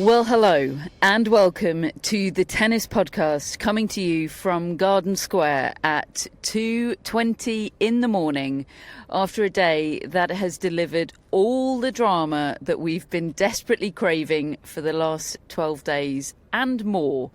Well, hello and welcome to the Tennis Podcast, coming to you from Garden Square at 2:20 in the morning after a day that has delivered all the drama that we've been desperately craving for the last 12 days and more.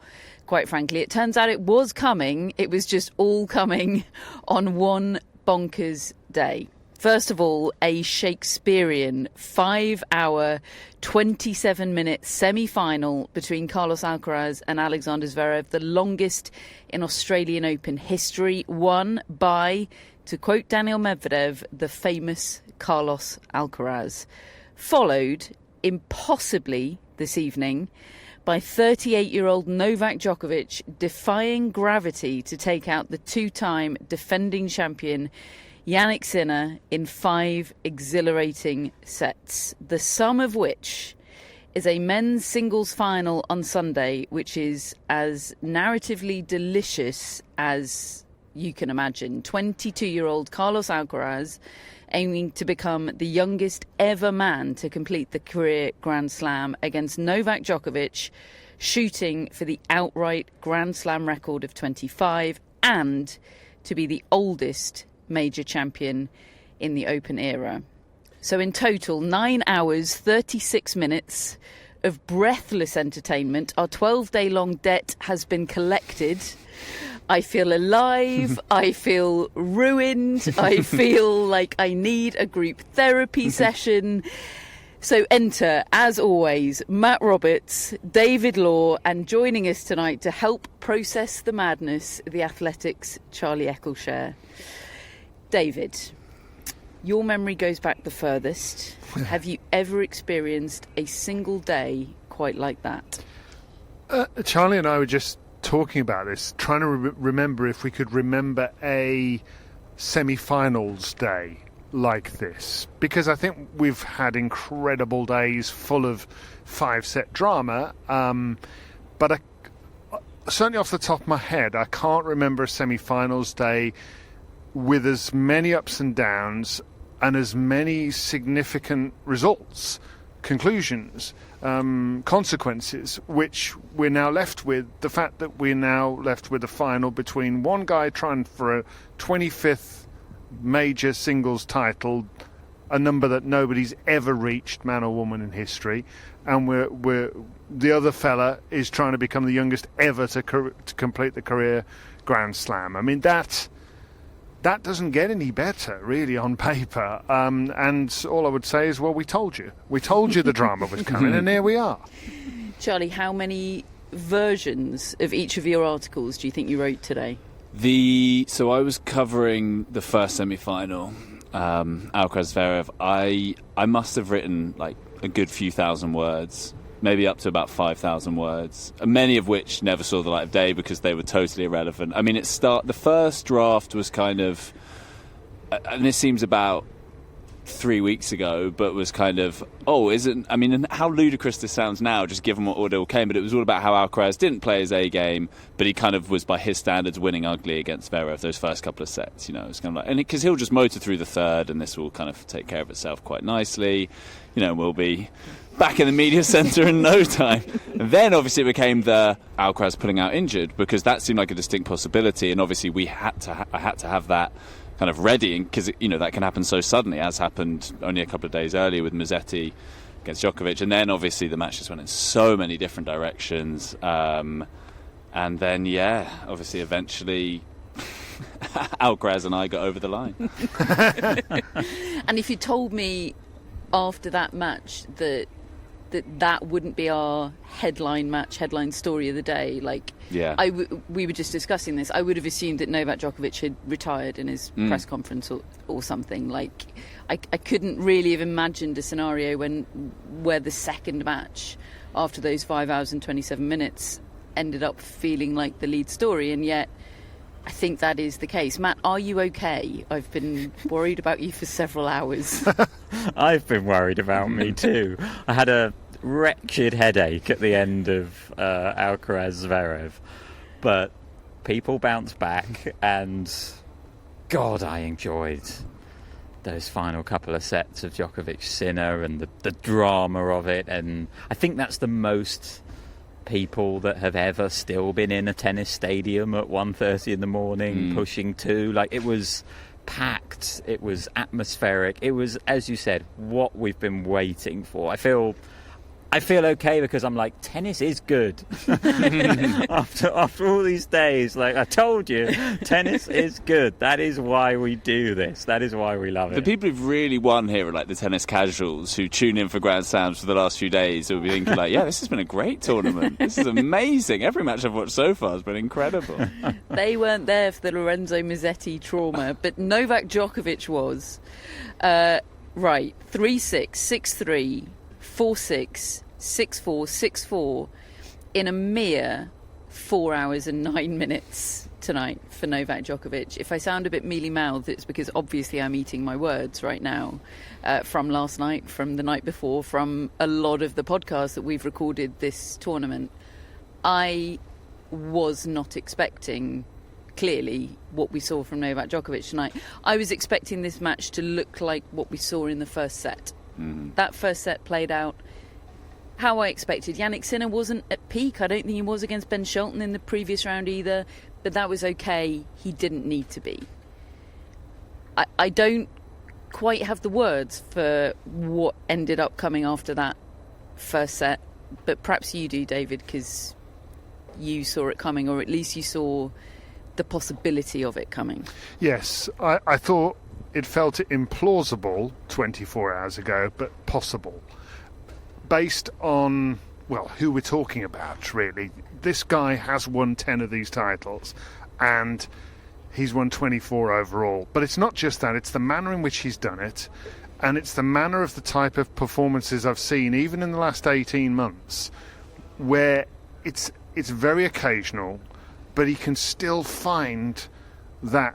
Quite frankly, it turns out it was coming. It was just all coming on one bonkers day. First of all, a Shakespearean 5-hour, 27-minute semi-final between Carlos Alcaraz and Alexander Zverev, the longest in Australian Open history, won by, to quote Daniel Medvedev, the famous Carlos Alcaraz. Followed, impossibly this evening, by 38-year-old Novak Djokovic defying gravity to take out the two-time defending champion Jannik Sinner in 5 exhilarating sets, the sum of which is a men's singles final on Sunday, which is as narratively delicious as you can imagine. 22-year-old Carlos Alcaraz aiming to become the youngest ever man to complete the career Grand Slam against Novak Djokovic, shooting for the outright Grand Slam record of 25 and to be the oldest major champion in the Open era. So in total, 9 hours, 36 minutes of breathless entertainment. Our 12-day-long debt has been collected. I feel alive. I feel ruined. I feel like I need a group therapy session. So enter, as always, Matt Roberts, David Law, and joining us tonight to help process the madness, The Athletic's Charlie Eccleshare. David, your memory goes back the furthest. Have you ever experienced a single day quite like that? Charlie and I were just talking about this, trying to remember if we could remember a semi-finals day like this. Because I think we've had incredible days full of 5-set drama. But certainly off the top of my head, I can't remember a semi-finals day with as many ups and downs and as many significant results, conclusions, consequences, which we're now left with. The fact that we're now left with a final between one guy trying for a 25th major singles title, a number that nobody's ever reached, man or woman, in history, and we're the other fella is trying to become the youngest ever to complete the career Grand Slam. I mean, that doesn't get any better, really, on paper. And all I would say is, well, we told you. We told you the drama was coming, and here we are. Charlie, how many versions of each of your articles do you think you wrote today? So I was covering the first semi-final, Alcaraz Zverev. I must have written like a good few thousand words, maybe up to about 5,000 words, many of which never saw the light of day because they were totally irrelevant. I mean, the first draft was kind of, and this seems about 3 weeks ago, but was kind of, and how ludicrous this sounds now, just given what order came, but it was all about how Alcaraz didn't play his A game, but he kind of was, by his standards, winning ugly against Zverev those first couple of sets, it's kind of like, and because he'll just motor through the third, and this will kind of take care of itself quite nicely, we'll be back in the media centre in no time. And then obviously it became the Alcaraz pulling out injured, because that seemed like a distinct possibility, and obviously I had to have that kind of ready, because that can happen so suddenly, as happened only a couple of days earlier with Musetti against Djokovic. And then obviously the match just went in so many different directions, and then obviously eventually Alcaraz and I got over the line. And if you told me after that match that wouldn't be our headline story of the day, we were just discussing this, I would have assumed that Novak Djokovic had retired in his press conference or something. I couldn't really have imagined a scenario where the second match after those 5 hours and 27 minutes ended up feeling like the lead story, and yet I think that is the case. Matt, are you okay? I've been worried about you for several hours. I've been worried about me too. I had a wretched headache at the end of Alcaraz Zverev, but people bounced back, and God, I enjoyed those final couple of sets of Djokovic Sinner and the drama of it, and I think that's the most people that have ever still been in a tennis stadium at 1:30 in the morning pushing two. Like, it was packed, it was atmospheric, it was, as you said, what we've been waiting for. I feel okay because I'm like, tennis is good. after all these days, like I told you, tennis is good. That is why we do this. That is why we love it. The people who've really won here are like the tennis casuals who tune in for Grand Slams for the last few days who will be thinking like, yeah, this has been a great tournament. This is amazing. Every match I've watched so far has been incredible. They weren't there for the Lorenzo Musetti trauma, but Novak Djokovic was. Right, 3-6, 6-3, 4-6, 6-4, 6-4 in a mere 4 hours and 9 minutes tonight for Novak Djokovic. If I sound a bit mealy-mouthed, it's because obviously I'm eating my words right now from last night, from the night before, from a lot of the podcasts that we've recorded this tournament. I was not expecting, clearly, what we saw from Novak Djokovic tonight. I was expecting this match to look like what we saw in the first set. That first set played out how I expected. Jannik Sinner wasn't at peak. I don't think he was against Ben Shelton in the previous round either, but that was okay. He didn't need to be. I don't quite have the words for what ended up coming after that first set, but perhaps you do, David, because you saw it coming, or at least you saw the possibility of it coming. Yes, I thought it felt implausible 24 hours ago, but possible. Based on, well, who we're talking about, really. This guy has won 10 of these titles, and he's won 24 overall. But it's not just that, it's the manner in which he's done it, and it's the manner of the type of performances I've seen, even in the last 18 months, where it's very occasional, but he can still find that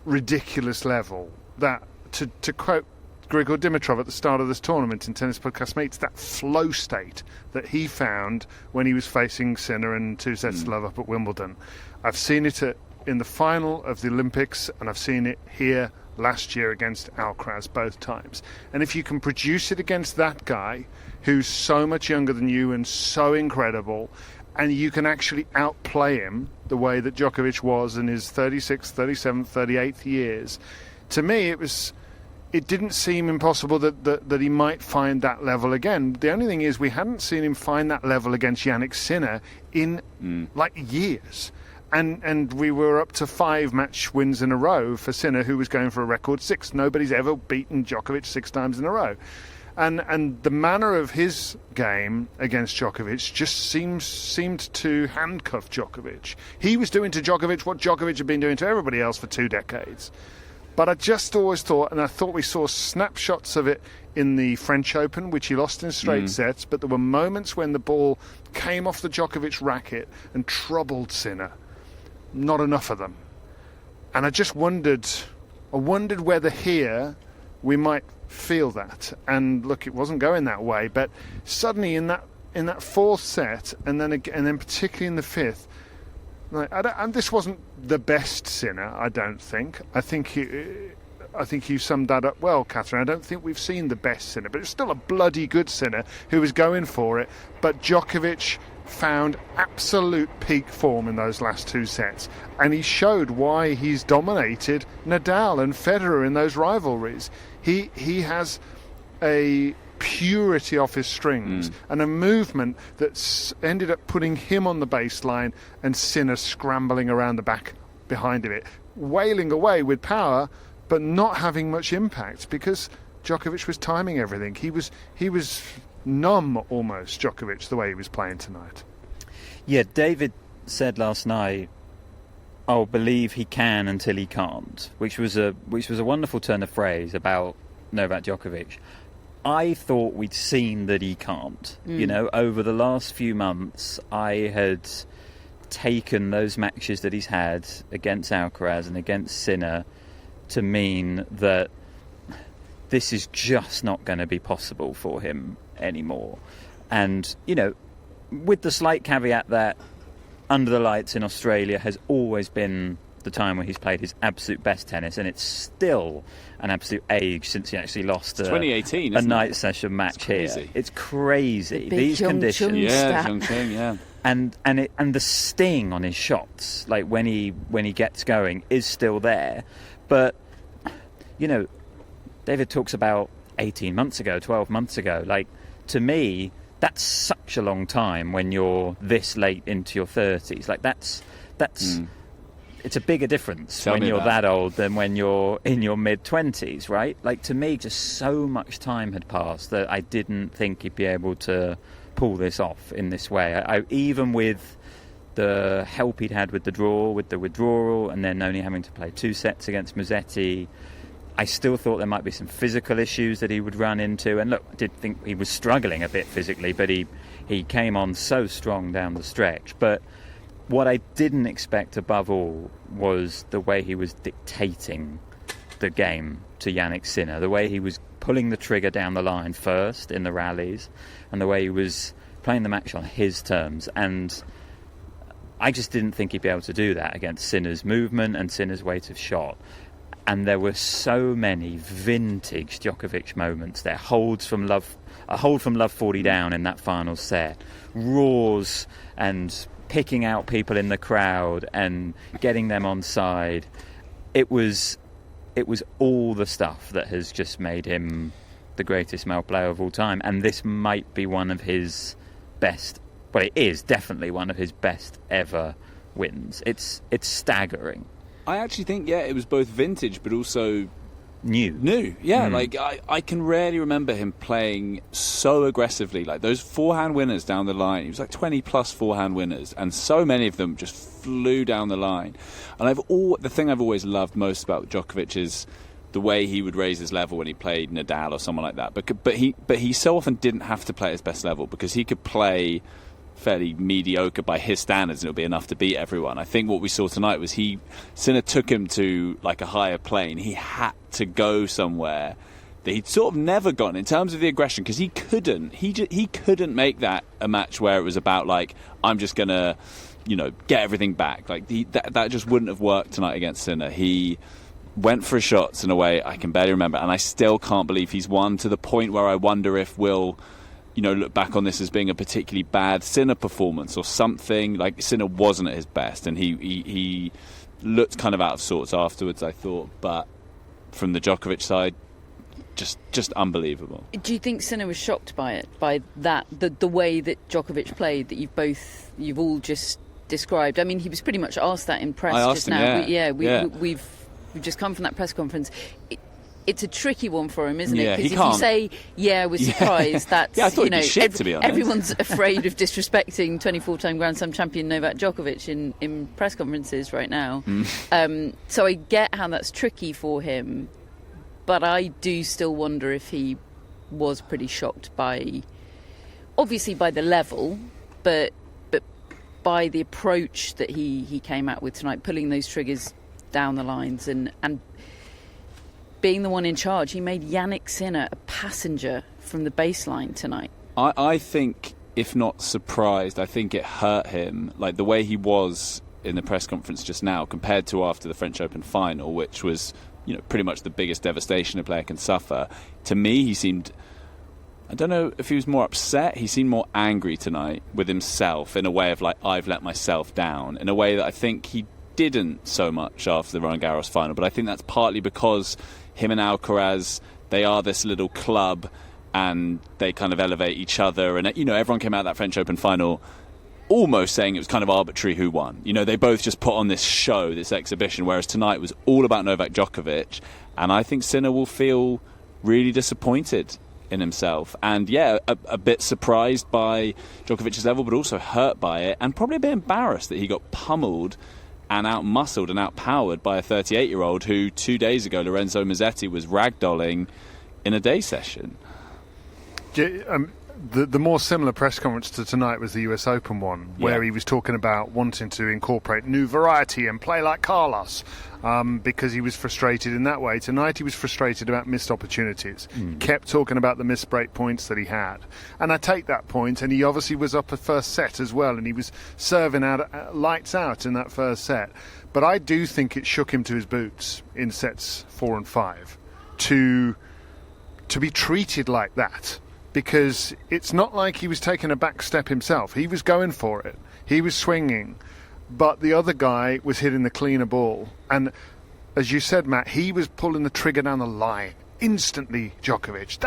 ridiculous level, that, to quote Grigor Dimitrov at the start of this tournament in Tennis Podcast Mates, that flow state that he found when he was facing Sinner in 2 sets to love up at Wimbledon. I've seen it in the final of the Olympics, and I've seen it here last year against Alcaraz both times. And if you can produce it against that guy who's so much younger than you and so incredible, and you can actually outplay him the way that Djokovic was in his 36th, 37th, 38th years, to me it didn't seem impossible that he might find that level again. The only thing is we hadn't seen him find that level against Jannik Sinner in like years. And we were up to 5 match wins in a row for Sinner, who was going for a record 6. Nobody's ever beaten Djokovic 6 times in a row. And the manner of his game against Djokovic just seemed to handcuff Djokovic. He was doing to Djokovic what Djokovic had been doing to everybody else for 2 decades. But I just always thought, and I thought we saw snapshots of it in the French Open, which he lost in straight sets, but there were moments when the ball came off the Djokovic racket and troubled Sinner. Not enough of them. And I just wondered whether here we might feel that. And look, it wasn't going that way, but suddenly in that fourth set, and then particularly in the fifth, and this wasn't the best Sinner, I don't think. I think you summed that up well, Catherine. I don't think we've seen the best Sinner, but it's still a bloody good Sinner who was going for it. But Djokovic found absolute peak form in those last 2 sets, and he showed why he's dominated Nadal and Federer in those rivalries. He has a purity off his strings and a movement that ended up putting him on the baseline and Sinner scrambling around the back behind it, wailing away with power but not having much impact because Djokovic was timing everything. He was numb almost, Djokovic, the way he was playing tonight. Yeah, David said last night, "I'll believe he can until he can't," which was a wonderful turn of phrase about Novak Djokovic. I thought we'd seen that he can't. You know, over the last few months, I had taken those matches that he's had against Alcaraz and against Sinner to mean that this is just not going to be possible for him anymore. And, you know, with the slight caveat that Under the Lights in Australia has always been the time when he's played his absolute best tennis, and it's still an absolute age since he actually lost 2018, a night session match here. It's crazy. These conditions. Yeah. And the sting on his shots, like when he gets going, is still there. But David talks about 18 months ago, 12 months ago. Like, to me, that's such a long time when you're this late into your 30s. Like, that's it's a bigger difference when you're that old than when you're in your mid-20s, right? Like, to me, just so much time had passed that I didn't think he'd be able to pull this off in this way. Even with the help he'd had with the draw, with the withdrawal, and then only having to play 2 sets against Musetti, I still thought there might be some physical issues that he would run into. And look, I did think he was struggling a bit physically, but he came on so strong down the stretch. But what I didn't expect above all was the way he was dictating the game to Jannik Sinner, the way he was pulling the trigger down the line first in the rallies, and the way he was playing the match on his terms. And I just didn't think he'd be able to do that against Sinner's movement and Sinner's weight of shot. And there were so many vintage Djokovic moments there. A hold from love 40 down in that final set. Roars and picking out people in the crowd and getting them on side. It was all the stuff that has just made him the greatest male player of all time. And this might be one of his best, well, it is definitely one of his best ever wins. It's staggering. I actually think, it was both vintage but also new. Yeah. Like, I can rarely remember him playing so aggressively. Like, those forehand winners down the line, he was like 20 plus forehand winners, and so many of them just flew down the line. And the thing I've always loved most about Djokovic is the way he would raise his level when he played Nadal or someone like that. But he so often didn't have to play at his best level, because he could play fairly mediocre by his standards and it'll be enough to beat everyone. I think what we saw tonight was Sinner took him to like a higher plane. He had to go somewhere that he'd sort of never gone in terms of the aggression, because he couldn't make that a match where it was about like, I'm just gonna get everything back. Like, that just wouldn't have worked tonight against Sinner. He went for his shots in a way I can barely remember, and I still can't believe he's won, to the point where I wonder if we'll look back on this as being a particularly bad Sinner performance or something. Like, Sinner wasn't at his best, and he looked kind of out of sorts afterwards, I thought. But from the Djokovic side, just unbelievable. Do you think Sinner was shocked by it, by that, the way that Djokovic played, that you've all just described? I mean, he was pretty much asked that in press just now. We've just come from that press conference. It's a tricky one for him, isn't it? Because if you say, we're surprised, that's, I thought shit, to be honest. Everyone's afraid of disrespecting 24-time Grand Slam champion Novak Djokovic in press conferences right now. So I get how that's tricky for him, but I do still wonder if he was pretty shocked obviously by the level, but by the approach that he came out with tonight, pulling those triggers down the lines and being the one in charge. He made Jannik Sinner a passenger from the baseline tonight. I think, if not surprised, I think it hurt him, like the way he was in the press conference just now compared to after the French Open final, which was pretty much the biggest devastation a player can suffer. To me, he seemed, I don't know if he was more upset, he seemed more angry tonight with himself, in a way of like, I've let myself down, in a way that I think he didn't so much after the Roland Garros final. But I think that's partly because him and Alcaraz, they are this little club and they kind of elevate each other. And, everyone came out of that French Open final almost saying it was kind of arbitrary who won. They both just put on this show, this exhibition, whereas tonight was all about Novak Djokovic. And I think Sinner will feel really disappointed in himself. And, a bit surprised by Djokovic's level, but also hurt by it. And probably a bit embarrassed that he got pummeled and out-muscled and out-powered by a 38-year-old who 2 days ago, Lorenzo Musetti, was ragdolling in a day session. The more similar press conference to tonight was the US Open one, where he was talking about wanting to incorporate new variety and play like Carlos, because he was frustrated in that way. Tonight he was frustrated about missed opportunities. He kept talking about the missed break points that he had. And I take that point, and he obviously was up a first set as well, and he was serving out lights out in that first set. But I do think it shook him to his boots in sets 4 and 5 to be treated like that. Because it's not like he was taking a back step himself. He was going for it. He was swinging. But the other guy was hitting the cleaner ball. And as you said, Matt, he was pulling the trigger down the line. Instantly, Djokovic.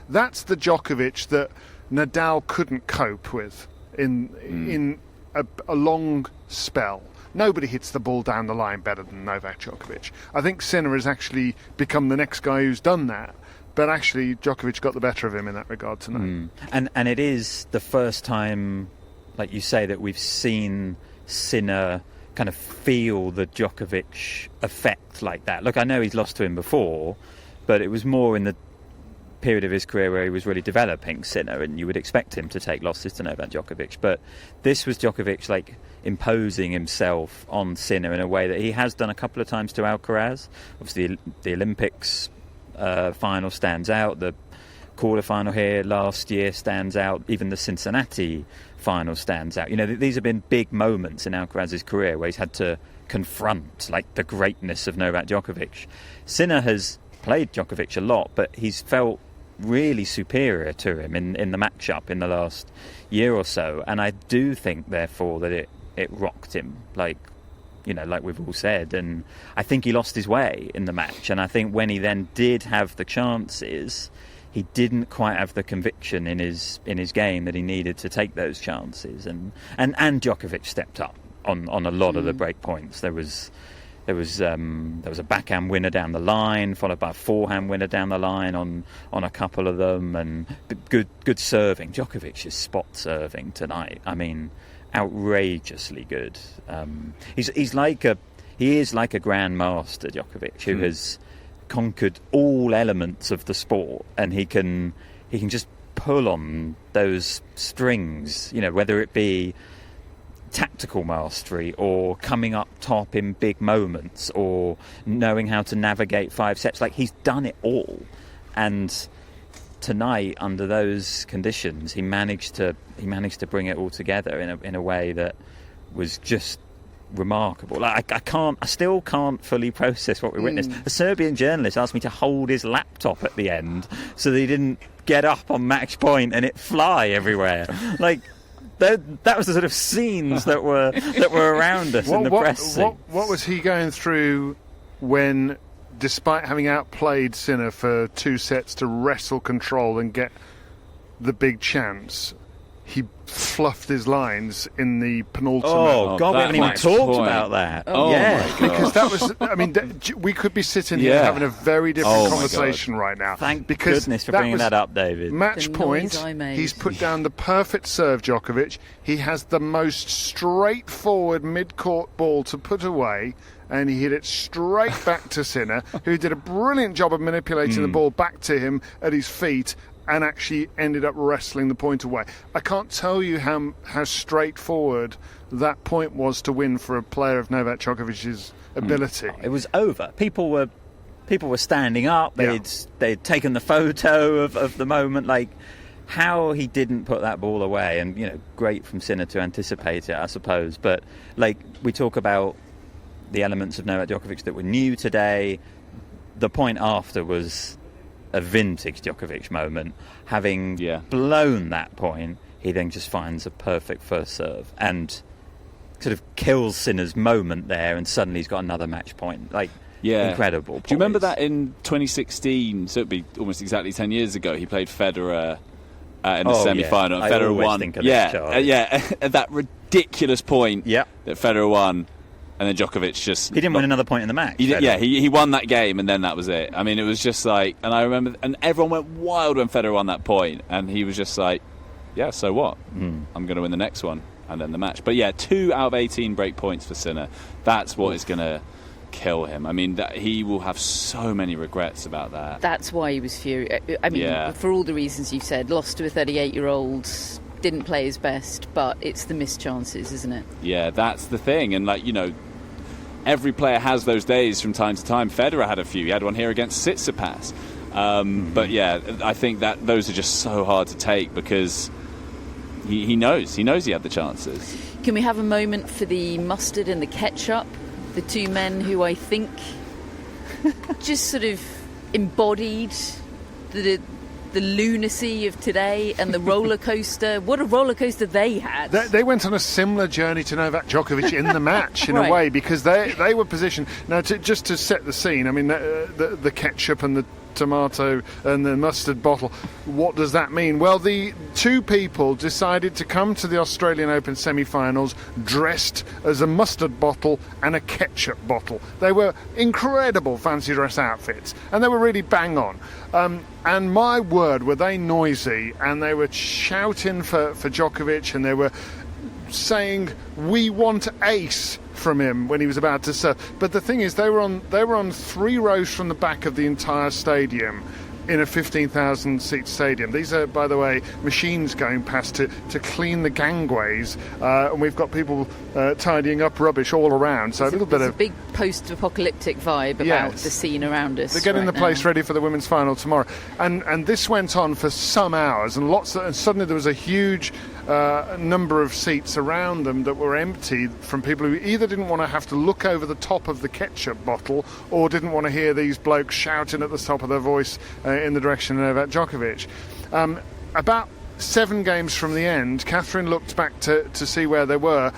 That's the Djokovic that Nadal couldn't cope with in a long spell. Nobody hits the ball down the line better than Novak Djokovic. I think Sinner has actually become the next guy who's done that. But actually, Djokovic got the better of him in that regard tonight. And it is the first time, like you say, that we've seen Sinner kind of feel the Djokovic effect like that. Look, I know he's lost to him before, but it was more in the period of his career where he was really developing Sinner, and you would expect him to take losses to Novak Djokovic. But this was Djokovic, like, imposing himself on Sinner in a way that he has done a couple of times to Alcaraz. Obviously, the Olympics final stands out. The quarterfinal here last year stands out. Even the Cincinnati final stands out. You know, these have been big moments in Alcaraz's career where he's had to confront, like, the greatness of Novak Djokovic. Sinner has played Djokovic a lot, but he's felt really superior to him in the matchup in the last year or so. And I do think, therefore, that it rocked him, like we've all said, and I think he lost his way in the match. And I think when he then did have the chances, he didn't quite have the conviction in his game that he needed to take those chances. And Djokovic stepped up on a lot of the break points. There was a backhand winner down the line, followed by a forehand winner down the line on a couple of them, and good serving. Djokovic is spot serving tonight. I mean, outrageously good. He is like a grandmaster, Djokovic, who has conquered all elements of the sport, and he can just pull on those strings, you know, whether it be tactical mastery or coming up top in big moments or knowing how to navigate 5 sets. Like, he's done it all, and tonight, under those conditions, he managed to bring it all together in a way that was just remarkable. Like, I still can't fully process what we witnessed. A Serbian journalist asked me to hold his laptop at the end so that he didn't get up on match point and it fly everywhere. Like, that was the sort of scenes that were around us in the press. What was he going through when, despite having outplayed Sinner for 2 sets to wrestle control and get the big chance, he fluffed his lines in the penultimate? Oh, God, we haven't even talked about that. Oh, yeah. My God. Because that was, I mean, we could be sitting here having a very different conversation right now. Thank goodness for bringing that up, David. Match point, he's put down the perfect serve, Djokovic. He has the most straightforward mid-court ball to put away, and he hit it straight back to Sinner, who did a brilliant job of manipulating the ball back to him at his feet, and actually ended up wrestling the point away. I can't tell you how straightforward that point was to win for a player of Novak Djokovic's ability. It was over. People were standing up. They'd taken the photo of the moment. Like, how he didn't put that ball away, and, you know, great from Sinner to anticipate it, I suppose. But, like, we talk about the elements of Novak Djokovic that were new today. The point after was a vintage Djokovic moment. Having blown that point, he then just finds a perfect first serve and sort of kills Sinner's moment there, and suddenly he's got another match point. Like, incredible poise. Do you remember that in 2016? So it'd be almost exactly 10 years ago. He played Federer in the semi-final. I Federer always won. Think of this, at that ridiculous point that Federer won. And then Djokovic just... He didn't win another point in the match. He won that game, and then that was it. I mean, it was just like... And I remember... And everyone went wild when Federer won that point. And he was just like, yeah, so what? I'm going to win the next one. And then the match. But yeah, 2 out of 18 break points for Sinner. That's what is going to kill him. I mean, he will have so many regrets about that. That's why he was furious. I mean, for all the reasons you've said, lost to a 38-year-old, didn't play his best, but it's the missed chances, isn't it? Yeah, that's the thing. And, like, you know, every player has those days from time to time. Federer had a few. He had one here against Tsitsipas. But, yeah, I think that those are just so hard to take because he knows he had the chances. Can we have a moment for the mustard and the ketchup? The two men who I think just sort of embodied the lunacy of today and the roller coaster. What a roller coaster they had. They went on a similar journey to Novak Djokovic in the match, in Right. a way, because they were positioned. Now, just to set the scene, I mean, the ketchup and the tomato and the mustard bottle, what does that mean? Well, the two people decided to come to the Australian Open semi-finals dressed as a mustard bottle and a ketchup bottle. They were incredible fancy dress outfits, and they were really bang on. And my word, were they noisy, and they were shouting for Djokovic, and they were saying, "We want ace" from him when he was about to serve. But the thing is, they were on 3 rows from the back of the entire stadium in a 15,000 seat stadium. These are, by the way, machines going past to clean the gangways, and we've got people tidying up rubbish all around. So There's a big post-apocalyptic vibe about the scene around us. They're getting the place ready for the women's final tomorrow, and this went on for some hours, and suddenly there was a huge number of seats around them that were empty from people who either didn't want to have to look over the top of the ketchup bottle or didn't want to hear these blokes shouting at the top of their voice in the direction of Novak Djokovic. About 7 games from the end, Catherine looked back to see where they were,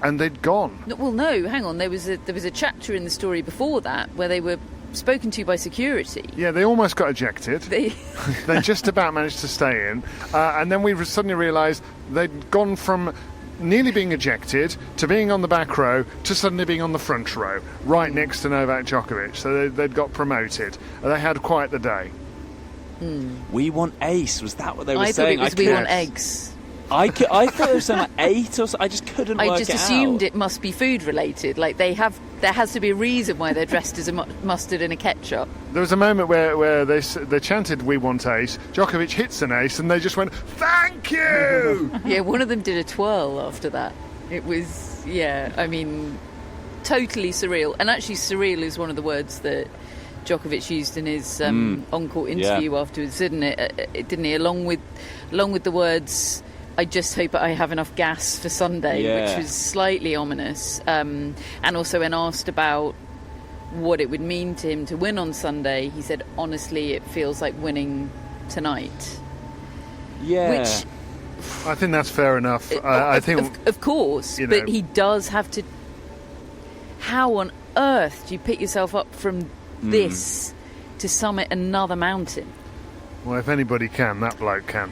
and they'd gone. Well, no, hang on. There was a chapter in the story before that where they were spoken to by security. Yeah, they almost got ejected. They just about managed to stay in, and then we suddenly realised they'd gone from nearly being ejected to being on the back row to suddenly being on the front row, right next to Novak Djokovic. So they'd got promoted. They had quite the day. We want ace. Was that what they were saying? I thought it was we want eggs. I thought it was something like 8 or so. I just couldn't work it out. I just assumed it must be food related. Like there has to be a reason why they're dressed as a mustard and a ketchup. There was a moment where they chanted "We want ace." Djokovic hits an ace, and they just went "Thank you." Yeah, one of them did a twirl after that. It was, I mean, totally surreal. And actually, surreal is one of the words that Djokovic used in his on-court interview afterwards, didn't it? Didn't he? Along with the words, "I just hope I have enough gas for Sunday," which was slightly ominous. And also when asked about what it would mean to him to win on Sunday, he said, "Honestly, it feels like winning tonight." Yeah. Which, I think that's fair enough. I think, of course, but he does have to. How on earth do you pick yourself up from this to summit another mountain? Well, if anybody can, that bloke can.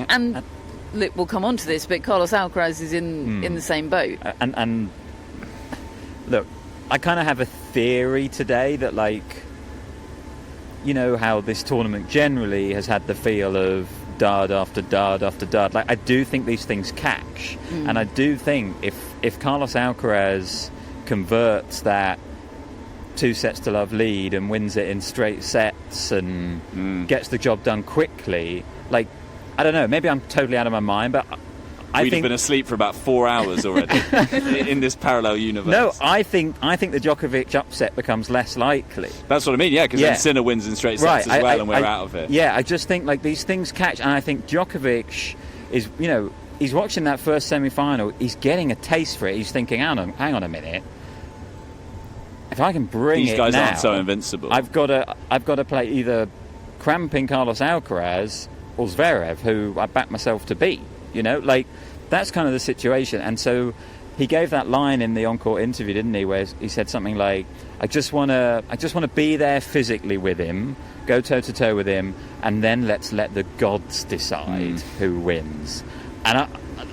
And look, we'll come on to this, but Carlos Alcaraz is in the same boat. And look, I kind of have a theory today that, like, you know how this tournament generally has had the feel of dud after dud after dud. Like, I do think these things catch, and I do think if Carlos Alcaraz converts that 2-0 lead and wins it in straight sets and gets the job done quickly, like, I don't know, maybe I'm totally out of my mind, but I think have been asleep for about 4 hours already in this parallel universe. No, I think the Djokovic upset becomes less likely. That's what I mean, because then Sinner wins in straight sets as well, and we're out of it. Yeah, I just think, like, these things catch, and I think Djokovic is, you know, he's watching that first semi-final, he's getting a taste for it, he's thinking, hang on a minute, if I can bring these it guys now, aren't so invincible. I've got to play either cramping Carlos Alcaraz or Zverev, who I back myself to beat. You know, like, that's kind of the situation. And so he gave that line in the on-court interview, didn't he, where he said something like, I just want to be there physically with him, go toe-to-toe with him, and then let's let the gods decide who wins. And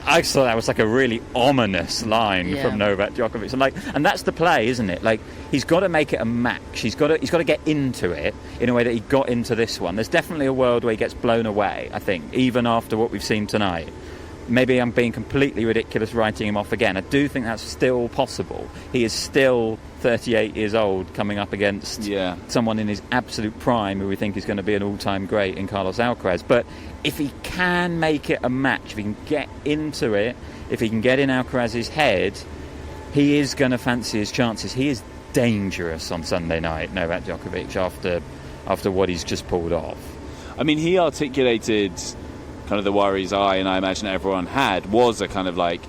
I thought that was like a really ominous line from Novak Djokovic. And that's the play, isn't it? Like, he's got to make it a match. He's got to get into it in a way that he got into this one. There's definitely a world where he gets blown away, I think, even after what we've seen tonight. maybe I'm being completely ridiculous writing him off again. I do think that's still possible. He is still 38 years old coming up against someone in his absolute prime who we think is going to be an all-time great in Carlos Alcaraz. But if he can make it a match, if he can get into it, if he can get in Alcaraz's head, he is going to fancy his chances. He is dangerous on Sunday night, Novak Djokovic, after what he's just pulled off. I mean, he articulated kind of the worries I imagine everyone had, was a kind of like,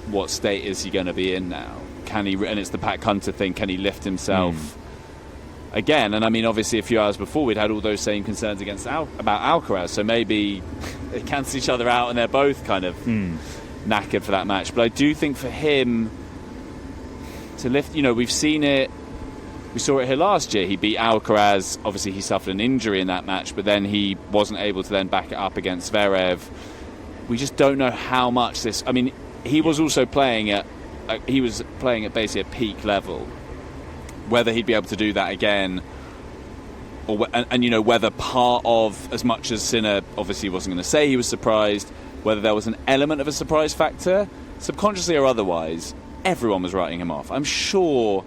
what state is he going to be in now? Can he, and it's the Pat Hunter thing, can he lift himself again? And I mean, obviously a few hours before we'd had all those same concerns about Alcaraz, so maybe they cancel each other out and they're both kind of knackered for that match. But I do think for him to lift, we've seen it. We saw it here last year. He beat Alcaraz. Obviously, he suffered an injury in that match, but then he wasn't able to then back it up against Zverev. We just don't know how much this. I mean, he was also playing at basically a peak level. Whether he'd be able to do that again, or and whether part of, as much as Sinner obviously wasn't going to say he was surprised, whether there was an element of a surprise factor, subconsciously or otherwise, everyone was writing him off. I'm sure.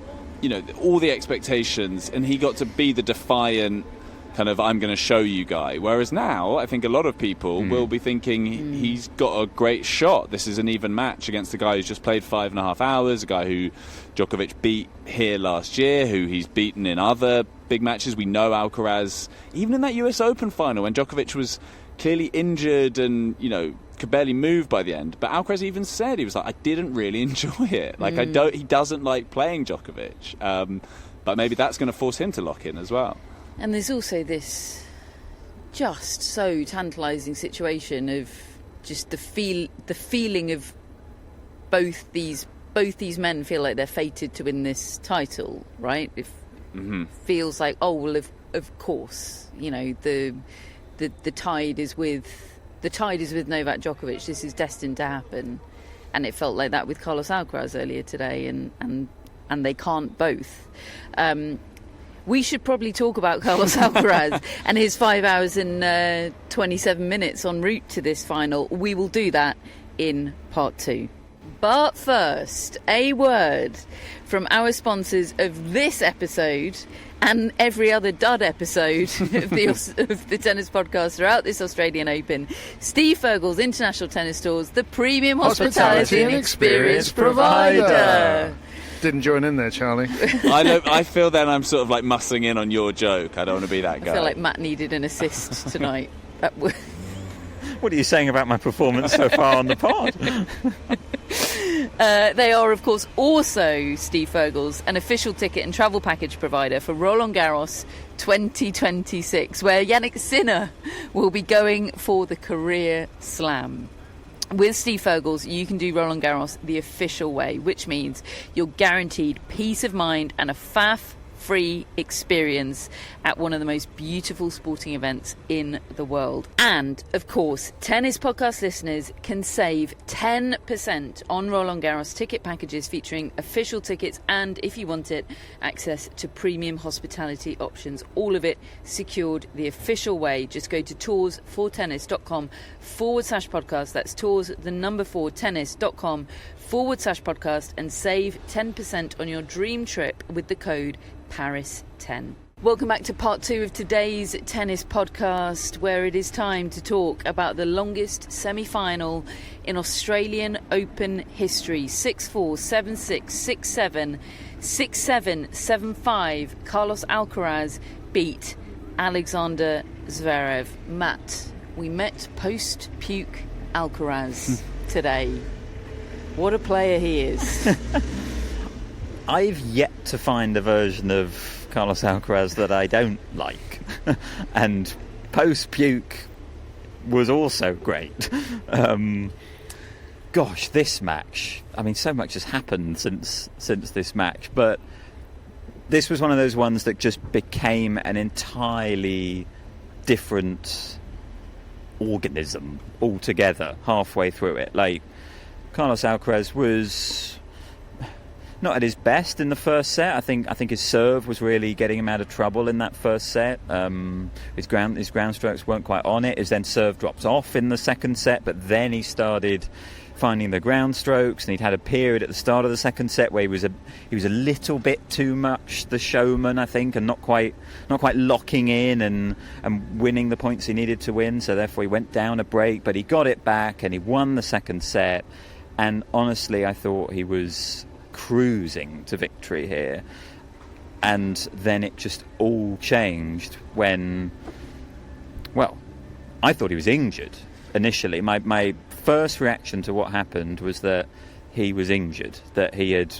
All the expectations, and he got to be the defiant kind of I'm going to show you guy. Whereas now, I think a lot of people will be thinking he's got a great shot. This is an even match against a guy who's just played 5.5 hours, a guy who Djokovic beat here last year, who he's beaten in other big matches. We know Alcaraz, even in that US Open final when Djokovic was clearly injured and, could barely move by the end. But Alcaraz even said, he was like, I didn't really enjoy it. Like, he doesn't like playing Djokovic. But maybe that's going to force him to lock in as well. And there's also this just so tantalising situation of just the feeling of both these men feel like they're fated to win this title, right? It feels like, oh well, of course, the tide is with Novak Djokovic. This is destined to happen, and it felt like that with Carlos Alcaraz earlier today, and they can't both. We should probably talk about Carlos Alcaraz and his 5 hours and 27 minutes en route to this final. We will do that in part 2. But first, a word from our sponsors of this episode and every other dud episode of the tennis podcast throughout this Australian Open. Steve Furgal's International Tennis Stores, the premium hospitality and experience provider. Didn't join in there, Charlie. I feel then I'm sort of like mussing in on your joke. I don't want to be that guy. I feel like Matt needed an assist tonight. What are you saying about my performance so far on the pod? They are, of course, also Steve Furgal's an official ticket and travel package provider for Roland Garros 2026, where Jannik Sinner will be going for the career slam. With Steve Furgal's, you can do Roland Garros the official way, which means you're guaranteed peace of mind and a faff-free experience at one of the most beautiful sporting events in the world. And, of course, tennis podcast listeners can save 10% on Roland Garros ticket packages featuring official tickets and, if you want it, access to premium hospitality options. All of it secured the official way. Just go to toursfortennis.com/podcast. That's tours4tennis.com/podcast and save 10% on your dream trip with the code PARIS10. Welcome back to part 2 of today's tennis podcast, where it is time to talk about the longest semi-final in Australian Open history. 6-4, 7-6, 6-7, 6-7, 7-5. Carlos Alcaraz beat Alexander Zverev. Matt, we met post-puke Alcaraz today. What a player he is. I've yet to find a version of Carlos Alcaraz that I don't like. And post-puke was also great. Gosh, this match. I mean, so much has happened since this match, but this was one of those ones that just became an entirely different organism altogether halfway through it. Like, Carlos Alcaraz was not at his best in the first set. I think his serve was really getting him out of trouble in that first set. His ground strokes weren't quite on it. His then serve dropped off in the second set, but then he started finding the ground strokes, and he'd had a period at the start of the second set where he was a little bit too much the showman, I think, and not quite locking in and winning the points he needed to win. So therefore he went down a break, but he got it back and he won the second set. And honestly, I thought he was cruising to victory here. And then it just all changed when, well, I thought he was injured initially. My first reaction to what happened was that he was injured, that he had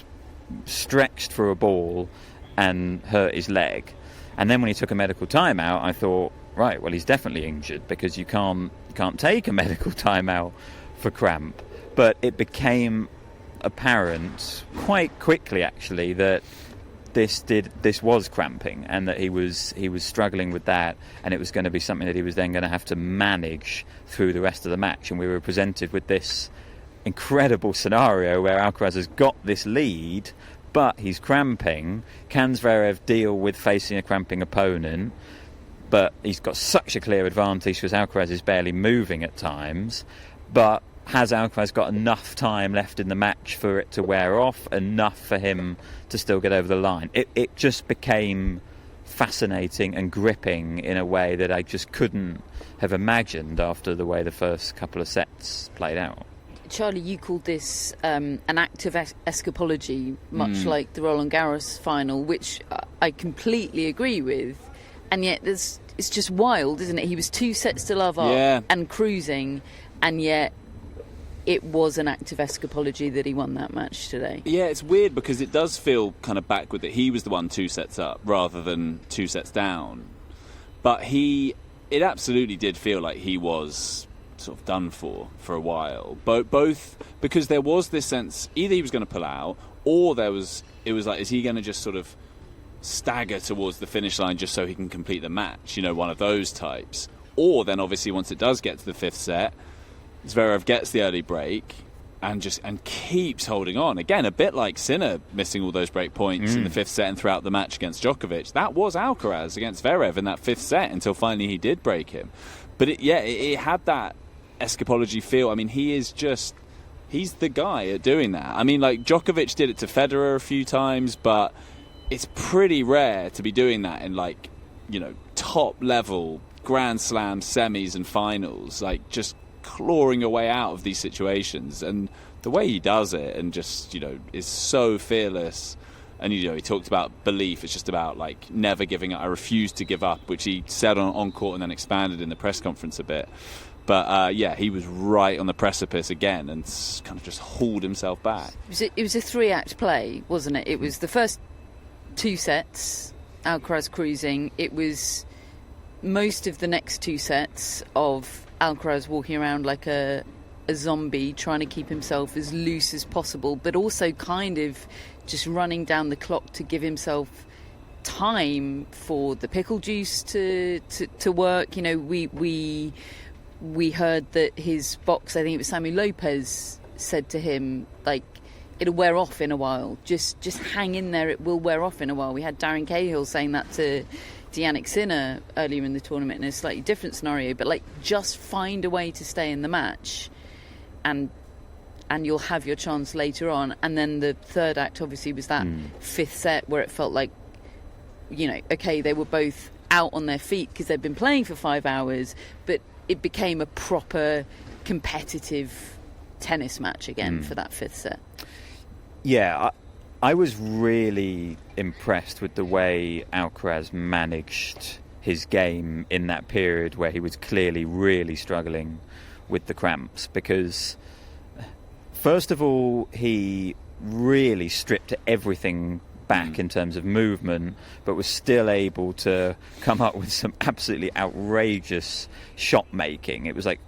stretched for a ball and hurt his leg. And then when he took a medical timeout, I thought, right, well, he's definitely injured, because you can't take a medical timeout for cramp. But it became apparent quite quickly, actually, that this was cramping, and that he was struggling with that, and it was going to be something that he was then going to have to manage through the rest of the match. And we were presented with this incredible scenario where Alcaraz has got this lead, but he's cramping. Can Zverev deal with facing a cramping opponent? But he's got such a clear advantage because Alcaraz is barely moving at times. But has Alcaraz got enough time left in the match for it to wear off, enough for him to still get over the line? It just became fascinating and gripping in a way that I just couldn't have imagined after the way the first couple of sets played out. Charlie, you called this an act of escapology, much like the Roland Garros final, which I completely agree with. And yet it's just wild, isn't it? He was 2 sets to love up and cruising, and yet it was an act of escapology that he won that match today. Yeah, it's weird because it does feel kind of backward that he was the one 2 sets up rather than 2 sets down. But it absolutely did feel like he was sort of done for a while. Both because there was this sense either he was going to pull out, or it was like, is he going to just sort of stagger towards the finish line just so he can complete the match? One of those types. Or then obviously once it does get to the 5th set, Zverev gets the early break and keeps holding on. Again, a bit like Sinner missing all those break points in the 5th set and throughout the match against Djokovic. That was Alcaraz against Zverev in that 5th set until finally he did break him. But it had that escapology feel. I mean, he's the guy at doing that. I mean, like, Djokovic did it to Federer a few times, but it's pretty rare to be doing that in, like, top level Grand Slam semis and finals, like just clawing a way out of these situations. And the way he does it and just is so fearless. And he talked about belief. It's just about like never giving up. I refuse to give up, which he said on court and then expanded in the press conference a bit. But he was right on the precipice again and kind of just hauled himself back. It was a 3-act play, wasn't it? It was the first 2 sets, Alcaraz cruising. It was most of the next 2 sets of Alcaraz walking around like a zombie, trying to keep himself as loose as possible, but also kind of just running down the clock to give himself time for the pickle juice to work. We heard that his box, I think it was Sammy Lopez, said to him, like, it'll wear off in a while. Just hang in there, it will wear off in a while. We had Darren Cahill saying that to Jannik Sinner earlier in the tournament in a slightly different scenario, but like, just find a way to stay in the match and you'll have your chance later on. And then the 3rd act obviously was that 5th set where it felt like, okay, they were both out on their feet because they'd been playing for 5 hours, but it became a proper competitive tennis match again for that 5th set. Yeah, I was really impressed with the way Alcaraz managed his game in that period where he was clearly really struggling with the cramps, because first of all he really stripped everything back in terms of movement, but was still able to come up with some absolutely outrageous shot making. It was like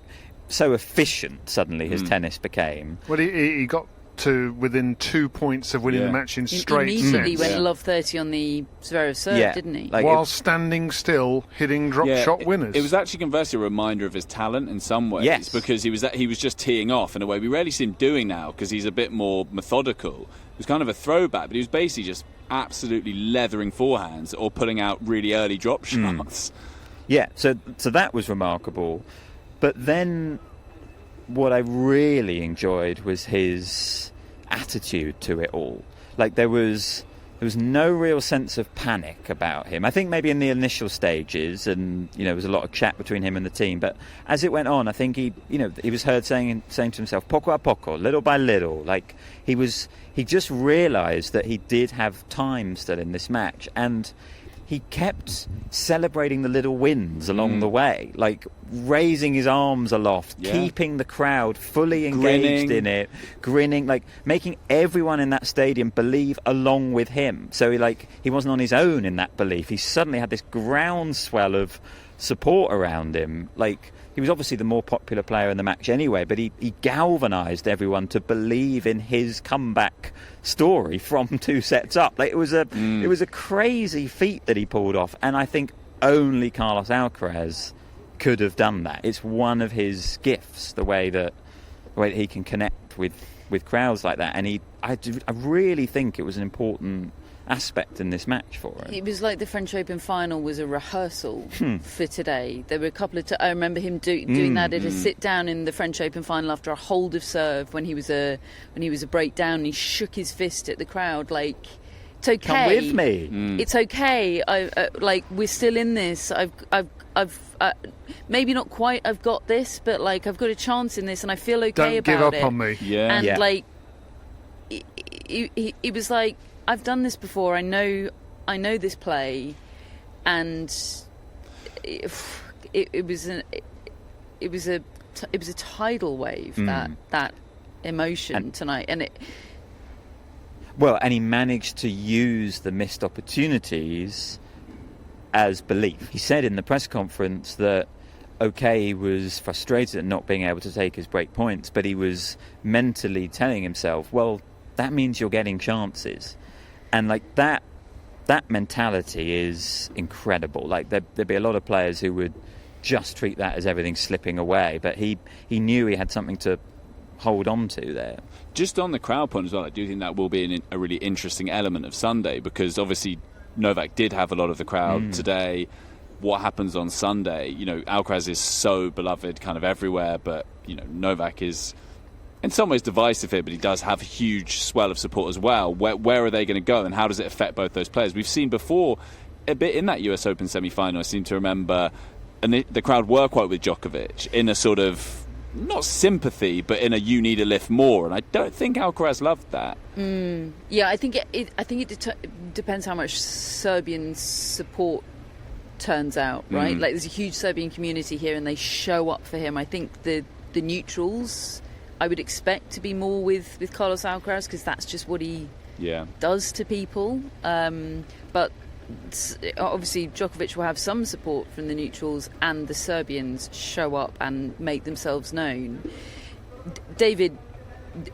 so efficient suddenly his tennis became. Well, he got to within 2 points of winning the match in straight sets. Immediately went love 30 on the Zverev serve, didn't he? While standing still, hitting drop shot winners. It was actually conversely a reminder of his talent in some ways, because he was just teeing off in a way we rarely see him doing now, because he's a bit more methodical. It was kind of a throwback, but he was basically just absolutely leathering forehands or putting out really early drop shots. Yeah, so that was remarkable. But then what I really enjoyed was his attitude to it all. Like, there was no real sense of panic about him. I think maybe in the initial stages, and there was a lot of chat between him and the team, but as it went on, I think he was heard saying to himself, poco a poco, little by little. Like, he just realised that he did have time still in this match, and he kept celebrating the little wins along the way, like raising his arms aloft, keeping the crowd fully engaged in it, grinning, like making everyone in that stadium believe along with him. So he wasn't on his own in that belief. He suddenly had this groundswell of support around him. Like, he was obviously the more popular player in the match anyway, but he galvanised everyone to believe in his comeback story from 2 sets up. Like, it was a crazy feat that he pulled off, and I think only Carlos Alcaraz could have done that. It's one of his gifts, the way that he can connect with crowds like that, and I really think it was an important aspect in this match for him. It was like the French Open final was a rehearsal for today. There were a couple of I remember him doing that at a sit down in the French Open final after a hold of serve when he was a breakdown, and he shook his fist at the crowd like, it's okay, come with me, it's okay, like, we're still in this, I've maybe not quite I've got this, but like, I've got a chance in this, and I feel okay don't about give up on me. And like, he was like, I've done this before. I know this play, and it was a tidal wave, that emotion tonight, and and he managed to use the missed opportunities as belief. He said in the press conference that he was frustrated at not being able to take his break points, but he was mentally telling himself, well, that means you're getting chances. And like, that mentality is incredible. Like, there'd be a lot of players who would just treat that as everything slipping away, but he knew he had something to hold on to there. Just on the crowd point as well, I do think that will be a really interesting element of Sunday, because obviously Novak did have a lot of the crowd today. What happens on Sunday? Alcaraz is so beloved kind of everywhere, but Novak is in some ways divisive here, but he does have a huge swell of support as well. Where are they going to go, and how does it affect both those players? We've seen before a bit in that US Open semi-final, I seem to remember, and the crowd were quite with Djokovic in a sort of, not sympathy, but in a you need a lift more, and I don't think Alcaraz loved that. Yeah, I think it depends how much Serbian support turns out, right? Like, there's a huge Serbian community here, and they show up for him. I think the neutrals, I would expect to be more with Carlos Alcaraz, because that's just what he does to people. But obviously Djokovic will have some support from the neutrals, and the Serbians show up and make themselves known. David,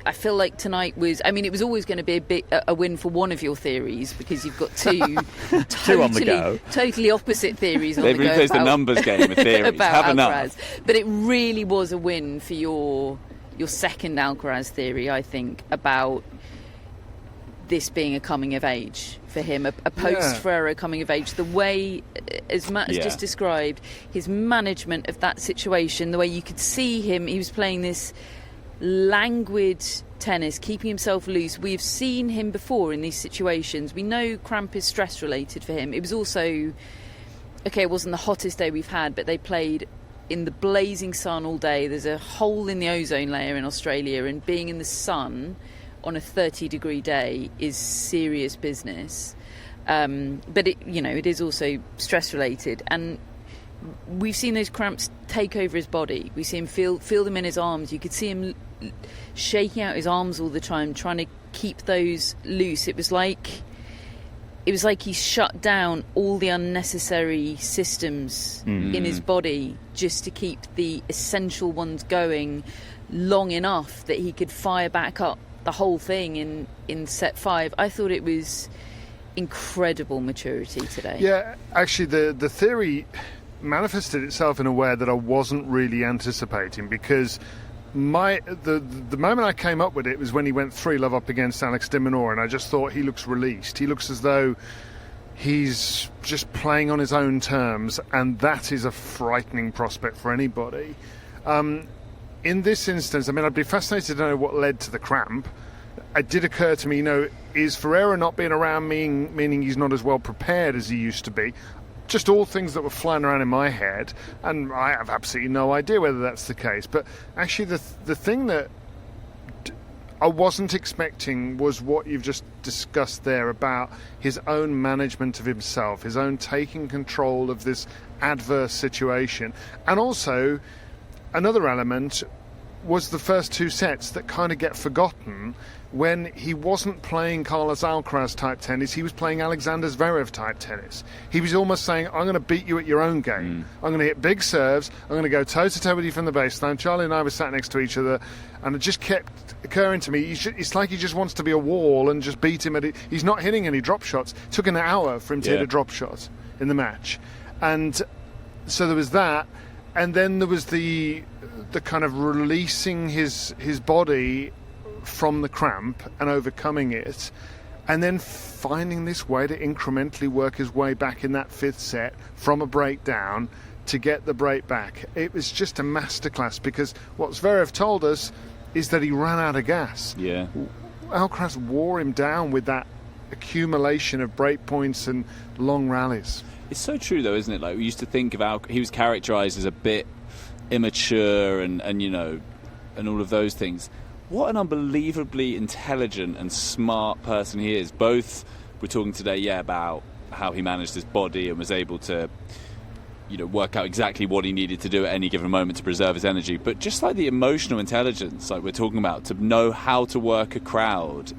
I feel like tonight was, it was always going to be a win for one of your theories, because you've got two on the go, totally opposite theories on They've the go. replaced the numbers game with theories. about Have Alcaraz. enough. But it really was a win for your second Alcaraz theory, I think, about this being a coming of age for him, a post-Ferrero coming of age. The way, as Matt has just described, his management of that situation, the way you could see him, he was playing this languid tennis, keeping himself loose. We've seen him before in these situations. We know cramp is stress-related for him. It was also, it wasn't the hottest day we've had, but they played in the blazing sun all day. There's a hole in the ozone layer in Australia, and being in the sun on a 30-degree day is serious business. But it is also stress-related, and we've seen those cramps take over his body. We see him feel them in his arms. You could see him shaking out his arms all the time, trying to keep those loose. It was like he shut down all the unnecessary systems in his body just to keep the essential ones going long enough that he could fire back up the whole thing in set 5. I thought it was incredible maturity today. Yeah, actually, the theory manifested itself in a way that I wasn't really anticipating, because the moment I came up with it was when he went 3-love up against Alex de Minaur, and I just thought he looks released. He looks as though he's just playing on his own terms, and that is a frightening prospect for anybody. In this instance, I mean, I'd be fascinated to know what led to the cramp. It did occur to me, is Ferreira not being around meaning he's not as well prepared as he used to be? Just all things that were flying around in my head, and I have absolutely no idea whether that's the case. But actually, the thing that I wasn't expecting was what you've just discussed there about his own management of himself, his own taking control of this adverse situation. And also, another element was the first 2 sets that kind of get forgotten when he wasn't playing Carlos Alcaraz type tennis, he was playing Alexander Zverev type tennis. He was almost saying, I'm going to beat you at your own game. I'm going to hit big serves. I'm going to go toe-to-toe with you from the baseline. Charlie and I were sat next to each other, and it just kept occurring to me, it's like he just wants to be a wall and just beat him at it. He's not hitting any drop shots. It took an hour for him to hit a drop shot in the match. And so there was that. And then there was the kind of releasing his body from the cramp and overcoming it, and then finding this way to incrementally work his way back in that 5th set from a breakdown to get the break back. It was just a masterclass, because what Zverev told us is that he ran out of gas. Yeah. Alcaraz wore him down with that accumulation of break points and long rallies. It's so true, though, isn't it? Like, we used to think of he was characterised as a bit immature and all of those things. What an unbelievably intelligent and smart person he is. Both, we're talking today, about how he managed his body and was able to, work out exactly what he needed to do at any given moment to preserve his energy. But just like the emotional intelligence, like we're talking about, to know how to work a crowd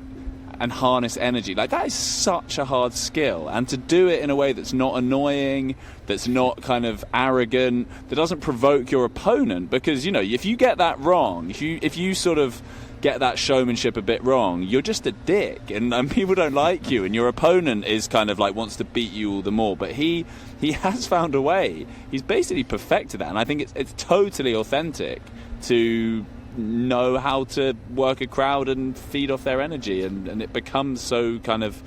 and harness energy, like that is such a hard skill. And to do it in a way that's not annoying, that's not kind of arrogant, that doesn't provoke your opponent. Because, if you get that wrong, if you sort of get that showmanship a bit wrong, you're just a dick, and people don't like you, and your opponent is kind of like wants to beat you all the more. But he has found a way. He's basically perfected that, and I think it's totally authentic to know how to work a crowd and feed off their energy, and it becomes so kind of,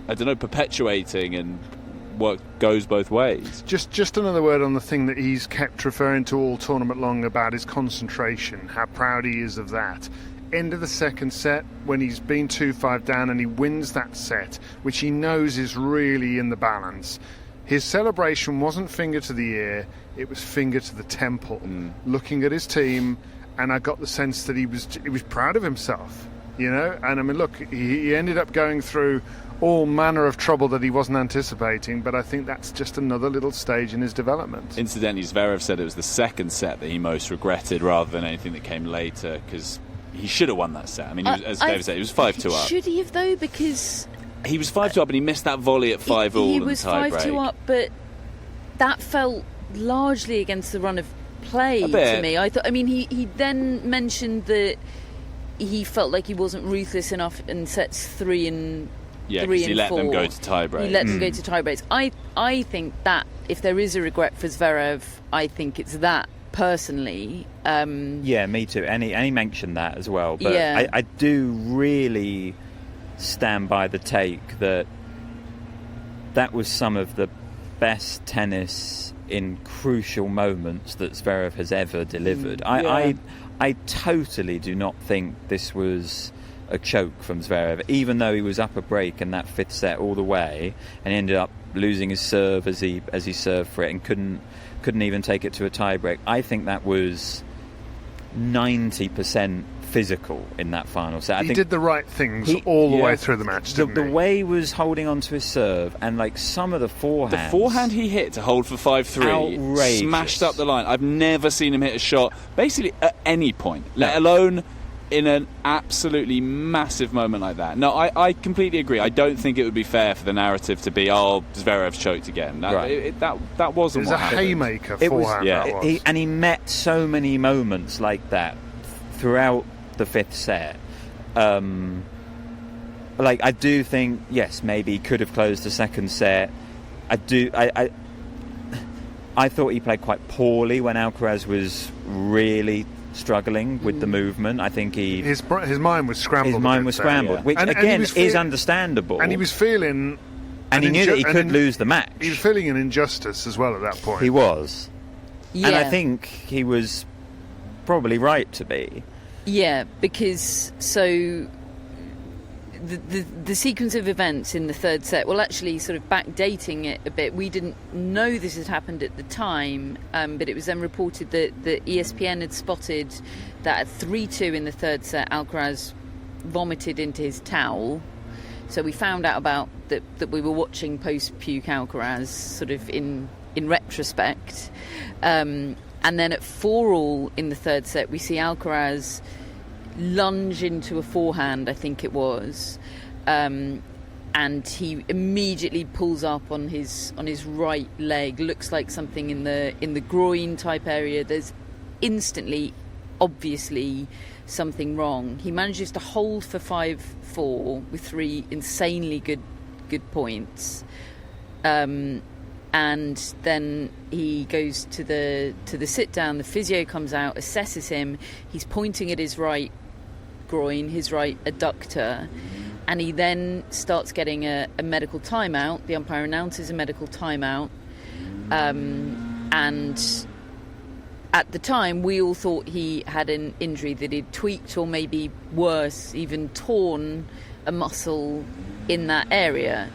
perpetuating, and work goes both ways. Just another word on the thing that he's kept referring to all tournament long about his concentration, how proud he is of that. End of the 2nd set, when he's been 2-5 down and he wins that set, which he knows is really in the balance, his celebration wasn't finger to the ear, it was finger to the temple, looking at his team, and I got the sense that he was proud of himself, And I mean, look, he ended up going through all manner of trouble that he wasn't anticipating, but I think that's just another little stage in his development. Incidentally, Zverev said it was the 2nd set that he most regretted rather than anything that came later, because he should have won that set. I mean, as David said, he was 5-2 up. Should he have, though? Because he was 5-2 up and he missed that volley at 5-all. He was 5-2 up, but that felt largely against the run of play to me. He then mentioned that he felt like he wasn't ruthless enough in sets 3 and 3 and 4. He let them go to tie-breaks. He let them go to tie-breaks. I think that if there is a regret for Zverev, I think it's that, personally. Yeah, me too. And he mentioned that as well. But I do really stand by the take that was some of the best tennis in crucial moments that Zverev has ever delivered. I totally do not think this was a choke from Zverev, even though he was up a break in that 5th set all the way, and he ended up losing his serve as he served for it and couldn't even take it to a tie-break. I think that was 90% physical in that final set. I think did the right things all the way through the match, didn't he? The way he was holding on to his serve, and like some of the forehands. The forehand he hit to hold for 5-3, outrageous. Smashed up the line. I've never seen him hit a shot, basically at any point, let alone in an absolutely massive moment like that. No, I completely agree. I don't think it would be fair for the narrative to be, Zverev choked again. That wasn't what happened. It was a haymaker forehand. And he met so many moments like that throughout the 5th set. I do think, yes, maybe he could have closed the second set. I thought he played quite poorly when Alcaraz was really struggling with the movement. I think his mind was scrambled. Which again is understandable. And he was feeling, and he knew that he could lose the match. He was feeling an injustice as well at that point. He was, Yeah. and I think he was probably right to be. Yeah, because the sequence of events in the third set, well, actually sort of backdating it a bit, we didn't know this had happened at the time, but it was then reported that ESPN had spotted that at 3-2 in the third set, Alcaraz vomited into his towel. So we found out about that we were watching post-puke Alcaraz sort of in retrospect. And then at 4-all in the third set, we see Alcaraz lunge into a forehand, I think it was, and he immediately pulls up on his right leg. Looks like something in the groin type area. There's instantly, obviously, something wrong. He manages to hold for 5-4 with 3 insanely good points, and then he goes to the sit down. The physio comes out, assesses him. He's pointing at his right groin, his right adductor, and he then starts getting a medical timeout. The umpire announces a medical timeout, and at the time we all thought he had an injury, that he'd tweaked or maybe worse, even torn a muscle in that area.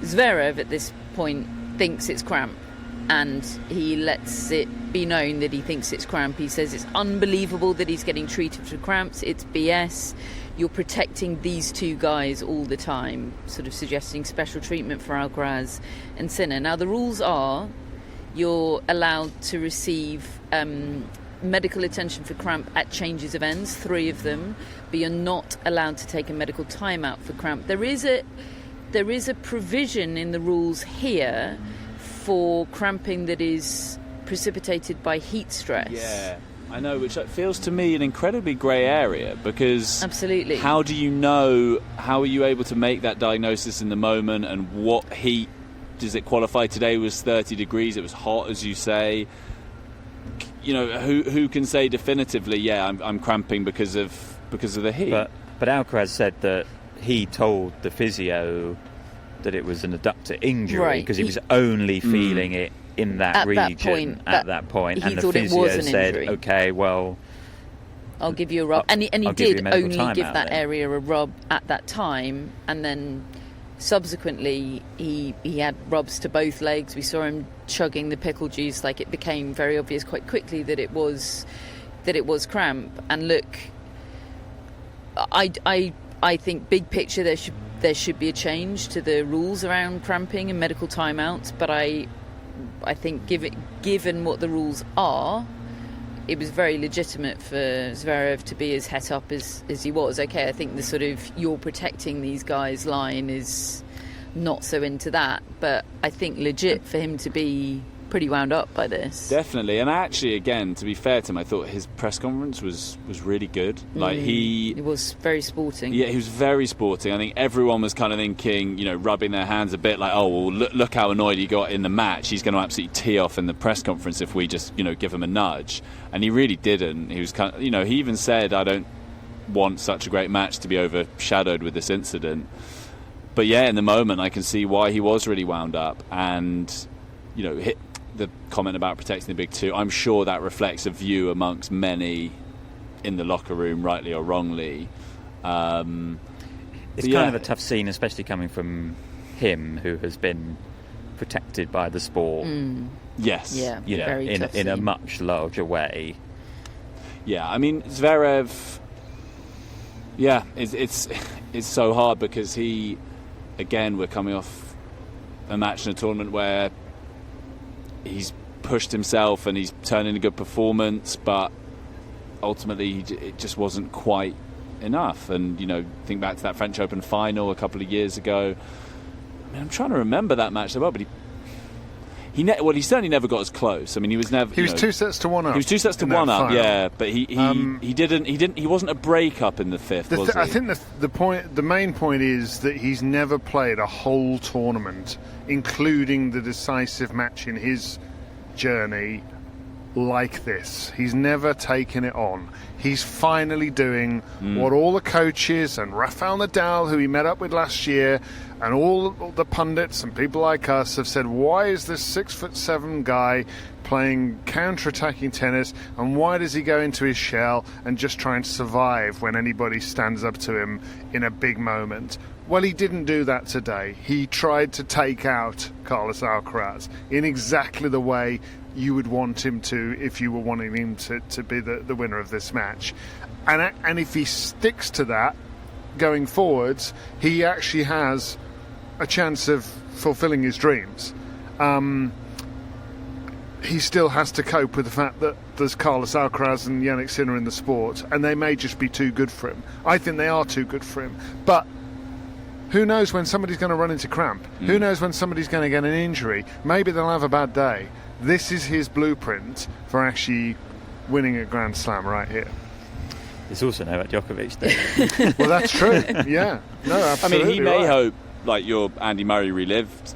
Zverev at this point thinks it's cramp, and he lets it be known that he thinks it's cramp. He says it's unbelievable that he's getting treated for cramps. It's BS. You're protecting these two guys all the time, sort of suggesting special treatment for Alcaraz and Sinner. Now, the rules are you're allowed to receive medical attention for cramp at changes of ends, 3 of them, but you're not allowed to take a medical timeout for cramp. There is a provision in the rules here for cramping that is precipitated by heat stress. Yeah, I know, which feels to me an incredibly grey area, because absolutely, how do you know, how are you able to make that diagnosis in the moment, and what heat does it qualify? Today was 30 degrees, it was hot, as you say. You know, who can say definitively, yeah, I'm cramping because of the heat? But Alcaraz said that he told the physio that it was an adductor injury, because he was only feeling it in that region at that point, and the physio said, "Okay, well, I'll give you a rub," and he did only give that area a rub at that time, and then subsequently he had rubs to both legs. We saw him chugging the pickle juice. Like, it became very obvious quite quickly that it was cramp. And look, I think big picture there should be a change to the rules around cramping and medical timeouts, but I think given what the rules are, it was very legitimate for Zverev to be as het up as he was. Okay, I think the sort of "you're protecting these guys" line is not so into that, but I think legit for him to be pretty wound up by this. Definitely. And actually, again, to be fair to him, I thought his press conference was really good. Like, he was very sporting. Yeah, he was very sporting. I think everyone was kind of thinking, you know, rubbing their hands a bit, like, oh, well, look how annoyed he got in the match. He's going to absolutely tee off in the press conference if we just, you know, give him a nudge. And he really didn't. He was kind of, you know, he even said, I don't want such a great match to be overshadowed with this incident. But yeah, in the moment, I can see why he was really wound up. And, you know, the comment about protecting the big two, I'm sure that reflects a view amongst many in the locker room, rightly or wrongly. It's kind of a tough scene, especially coming from him, who has been protected by the sport. Yes. Yeah, you know, very tough in a scene. much larger way. Yeah, I mean, Zverev, yeah, it's so hard, because he, again, we're coming off a match in a tournament where he's pushed himself and he's turned in a good performance, but ultimately it just wasn't quite enough. And, you know, think back to that French Open final a couple of years ago. I mean, I'm trying to remember that match as well, but he certainly never got as close. I mean, he was never. He was 2 sets to 1 up. He was 2 sets to 1 up, yeah. But he wasn't a break up in the fifth. Was he? I think the main point is that he's never played a whole tournament, including the decisive match in his journey, like this. He's never taken it on. He's finally doing what all the coaches and Rafael Nadal, who he met up with last year, and all the pundits and people like us have said, why is this 6'7" guy playing counter-attacking tennis, and why does he go into his shell and just try and survive when anybody stands up to him in a big moment? Well, he didn't do that today. He tried to take out Carlos Alcaraz in exactly the way you would want him to if you were wanting him to be the winner of this match. And if he sticks to that going forwards, he actually has a chance of fulfilling his dreams. He still has to cope with the fact that there's Carlos Alcaraz and Jannik Sinner in the sport, and they may just be too good for him. I think they are too good for him. But who knows when somebody's going to run into cramp? Who knows when somebody's going to get an injury? Maybe they'll have a bad day. This is his blueprint for actually winning a Grand Slam right here. There's also Novak Djokovic there. Well, that's true. Yeah. No, absolutely. I mean, he may right. hope, like your Andy Murray relived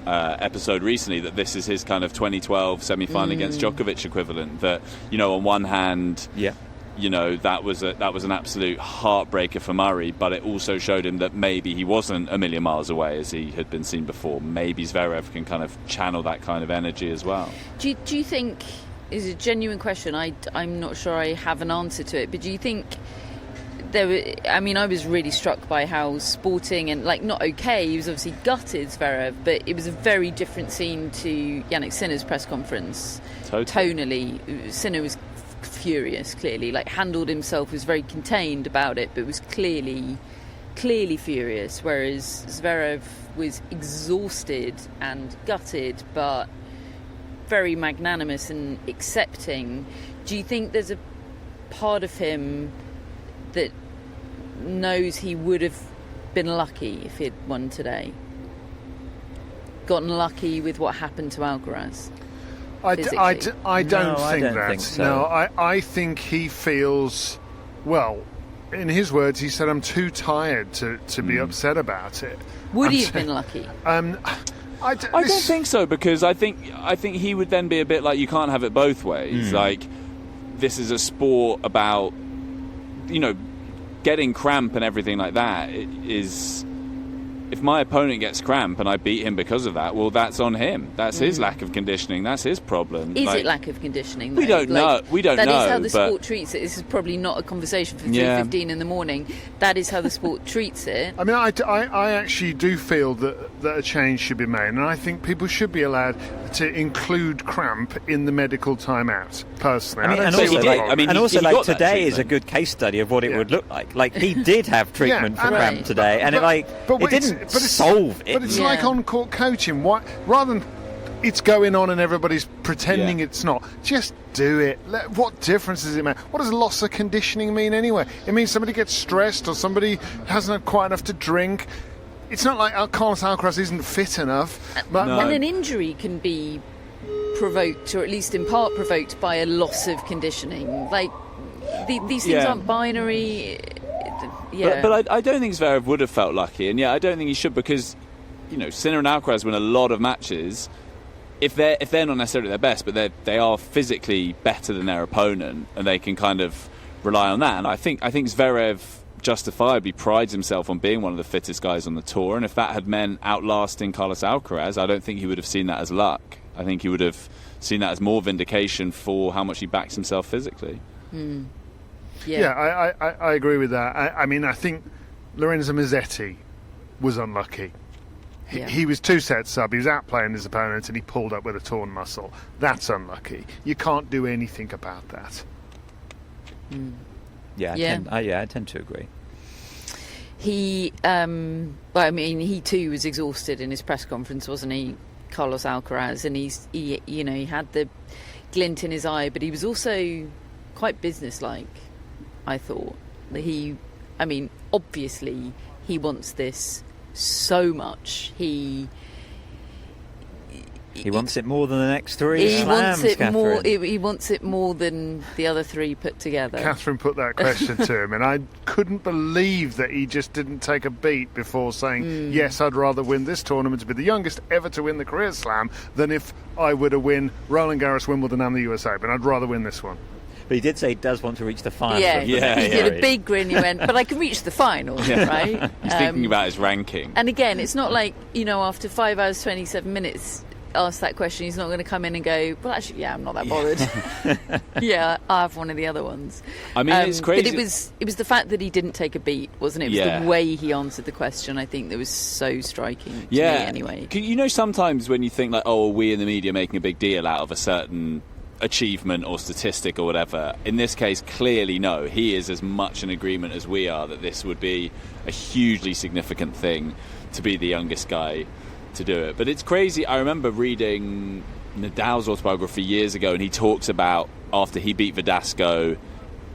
episode recently, that this is his kind of 2012 semi-final against Djokovic equivalent. That, you know, on one hand, you know, that was an absolute heartbreaker for Murray, but it also showed him that maybe he wasn't a million miles away as he had been seen before. Maybe Zverev can kind of channel that kind of energy as well. Do you think, is a genuine question, I'm not sure I have an answer to it, but do you think I was really struck by how sporting and, like, not okay, he was obviously gutted, Zverev, but it was a very different scene to Jannik Sinner's press conference. Totally. Tonally, Sinner was furious, clearly, like, handled himself, was very contained about it, but was clearly furious, whereas Zverev was exhausted and gutted, but very magnanimous and accepting. Do you think there's a part of him that knows he would have been lucky if he'd won today? Gotten lucky with what happened to Alcaraz? I don't think so. No, I think he feels, well, in his words, he said, I'm too tired to be upset about it. Would he have been lucky? I don't think so, because I think he would then be a bit like, you can't have it both ways. Like, this is a sport about, you know, getting cramp and everything like that. If my opponent gets cramp and I beat him because of that, well, that's on him. That's his lack of conditioning. That's his problem. Is it lack of conditioning, though? We don't know. We don't know. That is how the sport treats it. This is probably not a conversation for 3:15 in the morning. That is how the sport treats it. I mean, I actually do feel that a change should be made, and I think people should be allowed to include cramp in the medical timeout, personally. Today is a good case study of what it would look like. Like, he did have treatment for cramp today, and it didn't solve it. But it's like on-court coaching. Why, rather than it's going on and everybody's pretending it's not, just do it. What difference does it make? What does loss of conditioning mean anyway? It means somebody gets stressed or somebody hasn't had quite enough to drink. It's not like Carlos Alcaraz isn't fit enough. And an injury can be provoked, or at least in part provoked, by a loss of conditioning. Like, these things aren't binary. Yeah. But I don't think Zverev would have felt lucky, and I don't think he should, because, you know, Sinner and Alcaraz win a lot of matches. If they're not necessarily their best, but they are physically better than their opponent, and they can kind of rely on that. And I think Zverev justifiably prides himself on being one of the fittest guys on the tour, and if that had meant outlasting Carlos Alcaraz, I don't think he would have seen that as luck. I think he would have seen that as more vindication for how much he backs himself physically. I agree with that. I mean, I think Lorenzo Musetti was unlucky. He was 2 sets up, he was outplaying his opponent, and he pulled up with a torn muscle. That's unlucky. You can't do anything about that. I tend to agree. He too was exhausted in his press conference, wasn't he, Carlos Alcaraz? And he had the glint in his eye, but he was also quite businesslike, I thought. Obviously he wants this so much. He wants it more than the next three He slams, wants it Catherine. more. He wants it more than the other three put together. Catherine put that question to him, and I couldn't believe that he just didn't take a beat before saying, yes, I'd rather win this tournament to be the youngest ever to win the career slam than if I were to win Roland Garros, Wimbledon and the US Open. I'd rather win this one. But he did say he does want to reach the final. Yeah, Yeah, he yeah. did a big grin. He went, but I can reach the final, right? He's thinking about his ranking. And again, it's not like, after 5 hours, 27 minutes, ask that question, he's not going to come in and go, well, actually, yeah, I'm not that bothered. Yeah, I have one of the other ones. I mean, it's crazy. But it was the fact that he didn't take a beat, wasn't it? It was the way he answered the question, I think, that was so striking to me anyway. Sometimes when you think like, oh, are we in the media making a big deal out of a certain achievement or statistic or whatever, in this case, clearly no. He is as much in agreement as we are that this would be a hugely significant thing to be the youngest guy to do it. But it's crazy. I remember reading Nadal's autobiography years ago, and he talks about after he beat Verdasco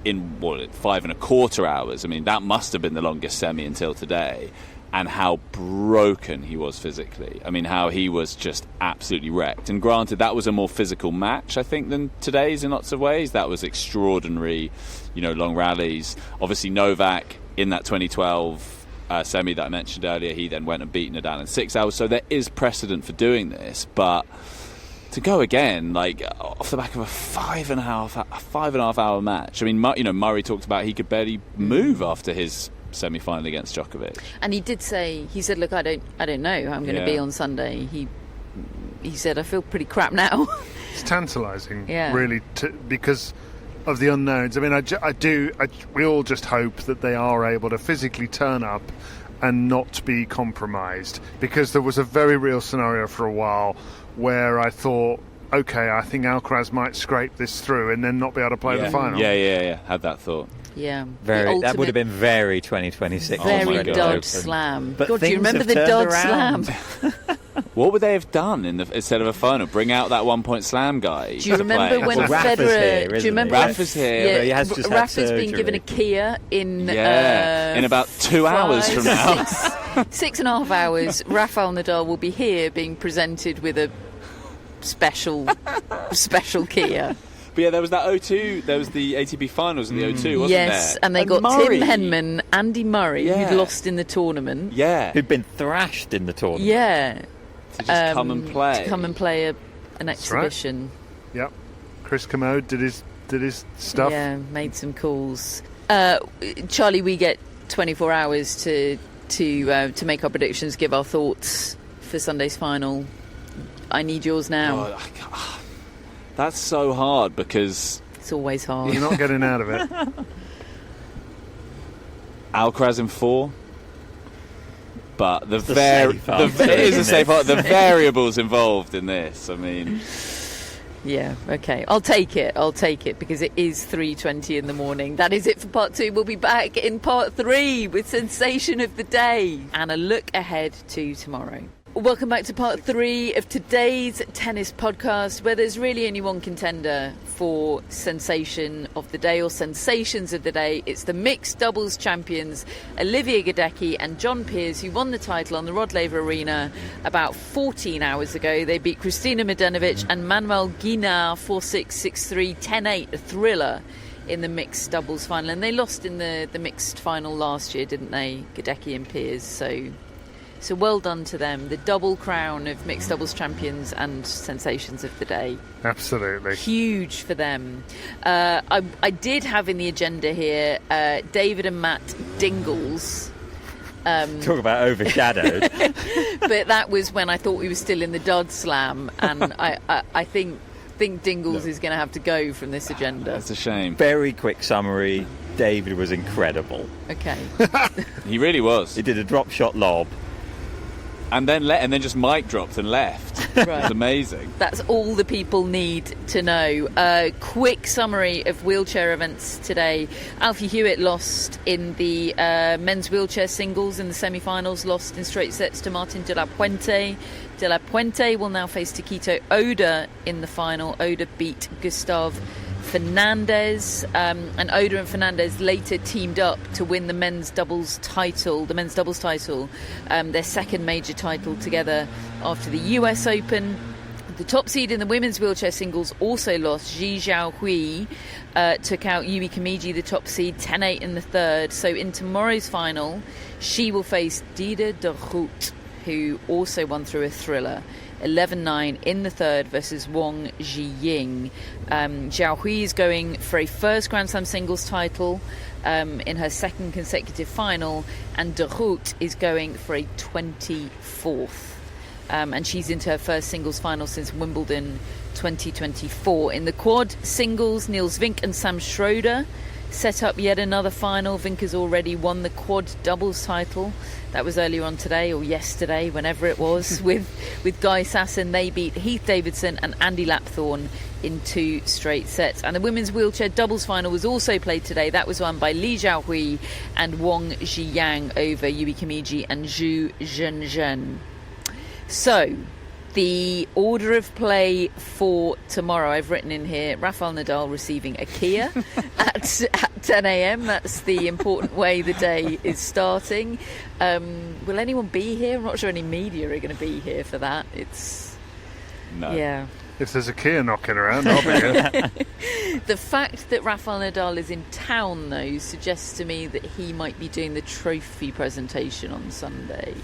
in 5.25 hours. I mean, that must have been the longest semi until today, and how broken he was physically. I mean, how he was just absolutely wrecked. And granted, that was a more physical match, I think, than today's in lots of ways. That was extraordinary, long rallies. Obviously, Novak in that 2012 semi that I mentioned earlier, he then went and beat Nadal in 6 hours. So there is precedent for doing this, but to go again, like off the back of a 5.5 hour match. I mean, Murray talked about he could barely move after his semi-final against Djokovic, and he did say, he said, look, I don't know how I'm going to be on Sunday. He said, I feel pretty crap now. It's tantalising, really, because of the unknowns. I mean, we all just hope that they are able to physically turn up and not be compromised, because there was a very real scenario for a while where I thought, okay, I think Alcaraz might scrape this through and then not be able to play the final. Yeah, had that thought. Yeah, that would have been very 2026. Very Dud Slam. But God, do you remember the Dud Slam? What would they have done instead of a final? Bring out that 1 point slam guy. Do you remember when Federer? Do you remember Rafa's here? Yeah, he has just Rafa's been given a Kia in about 2 hours from now. 6.5 hours. Rafael Nadal will be here being presented with a special Kia. But yeah, there was that O2. There was the ATP finals in the O2, wasn't there? Yes, and they got Murray. Tim Henman, Andy Murray, who'd lost in the tournament. Yeah, who'd been thrashed in the tournament. Yeah, to just come and play. To come and play an exhibition. Right. Yep, Chris Commode did his stuff. Yeah, made some calls. Charlie, we get 24 hours to make our predictions, give our thoughts for Sunday's final. I need yours now. That's so hard because it's always hard. You're not getting out of it. Alcaraz in 4, but it is a safe part. The variables involved in this. I mean, yeah, okay, I'll take it because it is 3:20 in the morning. That is it for part 2. We'll be back in part 3 with Sensation of the Day and a look ahead to tomorrow. Welcome back to part 3 of today's tennis podcast, where there's really only one contender for Sensation of the Day or Sensations of the Day. It's the mixed doubles champions Olivia Gadecki and John Peers, who won the title on the Rod Laver Arena about 14 hours ago. They beat Kristina Mladenovic and Manuel Guinard 4-6, 6-3, 10-8, a thriller in the mixed doubles final. And they lost in the mixed final last year, didn't they, Gadecki and Peers? So well done to them. The double crown of mixed doubles champions and sensations of the day. Absolutely. Huge for them. I did have in the agenda here David and Matt Dingles. Talk about overshadowed. But that was when I thought we were still in the Dud Slam, and I think Dingles is going to have to go from this agenda. That's a shame. Very quick summary. David was incredible. Okay. He really was. He did a drop shot lob. And then just mic dropped and left. Right. It's amazing. That's all the people need to know. Quick summary of wheelchair events today. Alfie Hewitt lost in the men's wheelchair singles in the semi-finals, lost in straight sets to Martin de la Puente. De la Puente will now face Taketo Oda in the final. Oda beat Gustav Fernandez, and Oda and Fernandez later teamed up to win the men's doubles title, their second major title together after the US Open. The top seed in the women's wheelchair singles also lost. Ji Zhaohui took out Yui Kamiji, the top seed, 10-8 in the third. So in tomorrow's final, she will face Dida de Groot, who also won through a thriller. 11-9 in the third versus Wang Zhiying. Zhaohui is going for a first Grand Slam singles title in her second consecutive final, and de Groot is going for a 24th. And she's into her first singles final since Wimbledon 2024. In the quad singles, Niels Vink and Sam Schroeder set up yet another final. Vink has already won the quad doubles title. That was earlier on today or yesterday, whenever it was, with Guy Sasson. They beat Heath Davidson and Andy Lapthorne in 2 straight sets. And the women's wheelchair doubles final was also played today. That was won by Li Zhaohui and Wang Zhiyang over Yui Kamiji and Zhu Zhenzhen. So, the order of play for tomorrow, I've written in here, Rafael Nadal receiving a Kia at 10 a.m. That's the important way the day is starting. Will anyone be here? I'm not sure any media are going to be here for that. No. Yeah. If there's a Kia knocking around, I'll be here. The fact that Rafael Nadal is in town, though, suggests to me that he might be doing the trophy presentation on Sunday.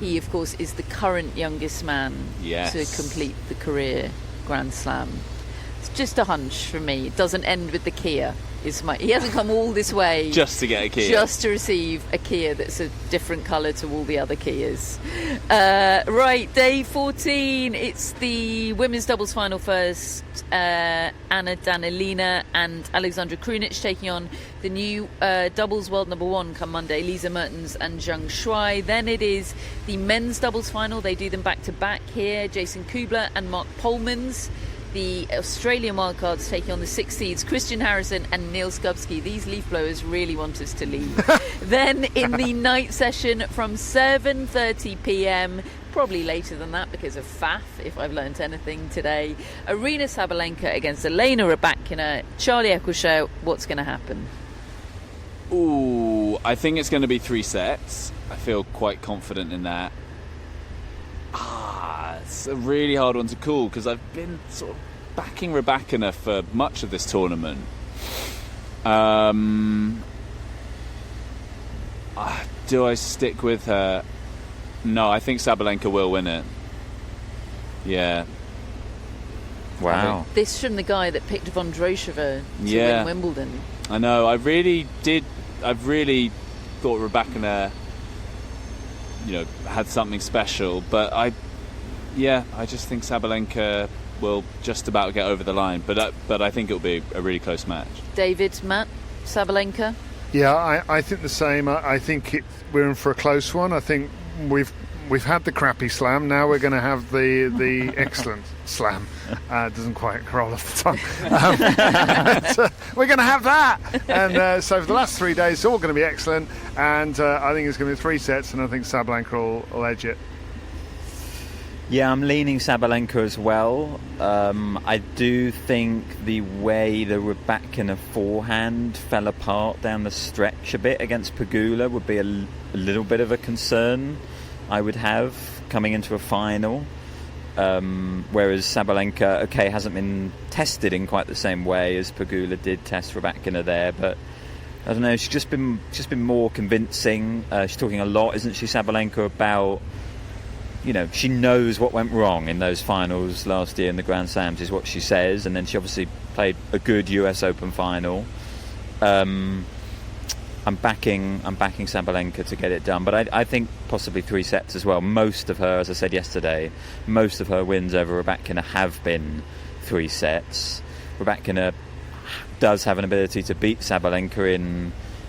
He, of course, is the current youngest man to complete the career Grand Slam. It's just a hunch from me. It doesn't end with the Kia. He hasn't come all this way just to get a Kia, just to receive a Kia that's a different colour to all the other Kias. Right, day 14. It's the women's doubles final first. Anna Danilina and Alexandra Krunic taking on the new doubles world number 1 come Monday, Lisa Mertens and Zhang Shuai. Then it is the men's doubles final. They do them back to back here. Jason Kubler and Mark Polmans. The Australian wildcards taking on the 6 seeds, Christian Harrison and Neil Skubsky. These leaf blowers really want us to leave. Then in the night session from 7:30 p.m, probably later than that because of FAF, if I've learnt anything today, Aryna Sabalenka against Elena Rybakina. Charlie Eccleshare, what's going to happen? Ooh, I think it's going to be 3 sets. I feel quite confident in that. It's a really hard one to call because I've been sort of backing Rybakina for much of this tournament. Do I stick with her? No, I think Sabalenka will win it. Yeah. Wow. This from the guy that picked Vondrousova to win Wimbledon. I know. I've really thought Rybakina, had something special, but I just think Sabalenka will just about get over the line, but I think it'll be a really close match. David, Matt, Sabalenka? Yeah, I think the same. I think we're in for a close one. I think we've had the crappy slam. Now we're going to have the excellent slam. It doesn't quite roll off the tongue. We're going to have that. And so for the last 3 days, it's all going to be excellent. And I think it's going to be 3 sets, and I think Sabalenka will edge it. Yeah, I'm leaning Sabalenka as well. I do think the way the Rybakina forehand fell apart down the stretch a bit against Pegula would be a little bit of a concern I would have coming into a final. Whereas Sabalenka, hasn't been tested in quite the same way as Pegula did test Rybakina there, but I don't know, she's just been more convincing. She's talking a lot, isn't she, Sabalenka, about she knows what went wrong in those finals last year in the Grand Slams, is what she says, and then she obviously played a good US Open final. I'm backing Sabalenka to get it done, but I think possibly 3 sets as well. Most of her, as I said yesterday, wins over Rybakina have been 3 sets. Rybakina does have an ability to beat Sabalenka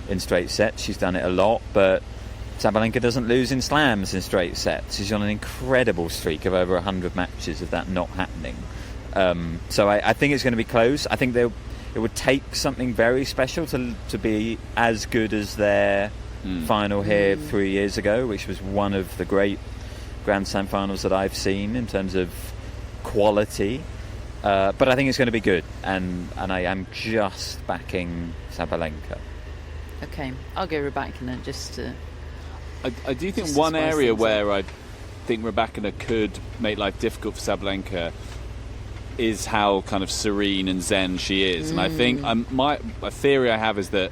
in straight sets. She's done it a lot, but Sabalenka doesn't lose in slams in straight sets. She's on an incredible streak of over 100 matches of that not happening. So I think it's going to be close. I think it would take something very special to be as good as their final here 3 years ago, which was one of the great Grand Slam finals that I've seen in terms of quality. But I think it's going to be good, and I am just backing Sabalenka. Okay, I'll go Rybakina just to... I do think one area where think Rybakina could make life difficult for Sabalenka is how kind of serene and zen she is. And I think a theory I have is that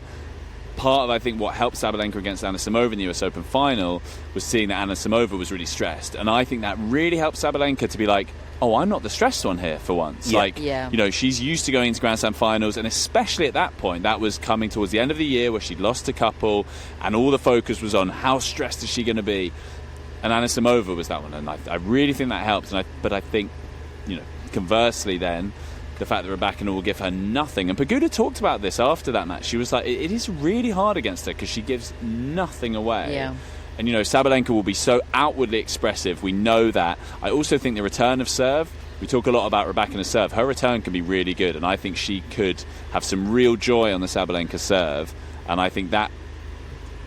part of, I think, what helped Sabalenka against Aryna Sabalenka in the US Open final was seeing that Aryna Sabalenka was really stressed. And I think that really helped Sabalenka to be like, oh, I'm not the stressed one here for once. She's used to going into Grand Slam finals, and especially at that point, that was coming towards the end of the year where she'd lost a couple, and all the focus was on how stressed is she going to be. And Aryna Sabalenka was that one, and I really think that helped. But I think, conversely then, the fact that Rybakina will give her nothing. And Pegula talked about this after that match. She was like, it is really hard against her because she gives nothing away. Yeah. And, Sabalenka will be so outwardly expressive. We know that. I also think the return of serve, we talk a lot about Rybakina's serve. Her return can be really good, and I think she could have some real joy on the Sabalenka serve. And I think that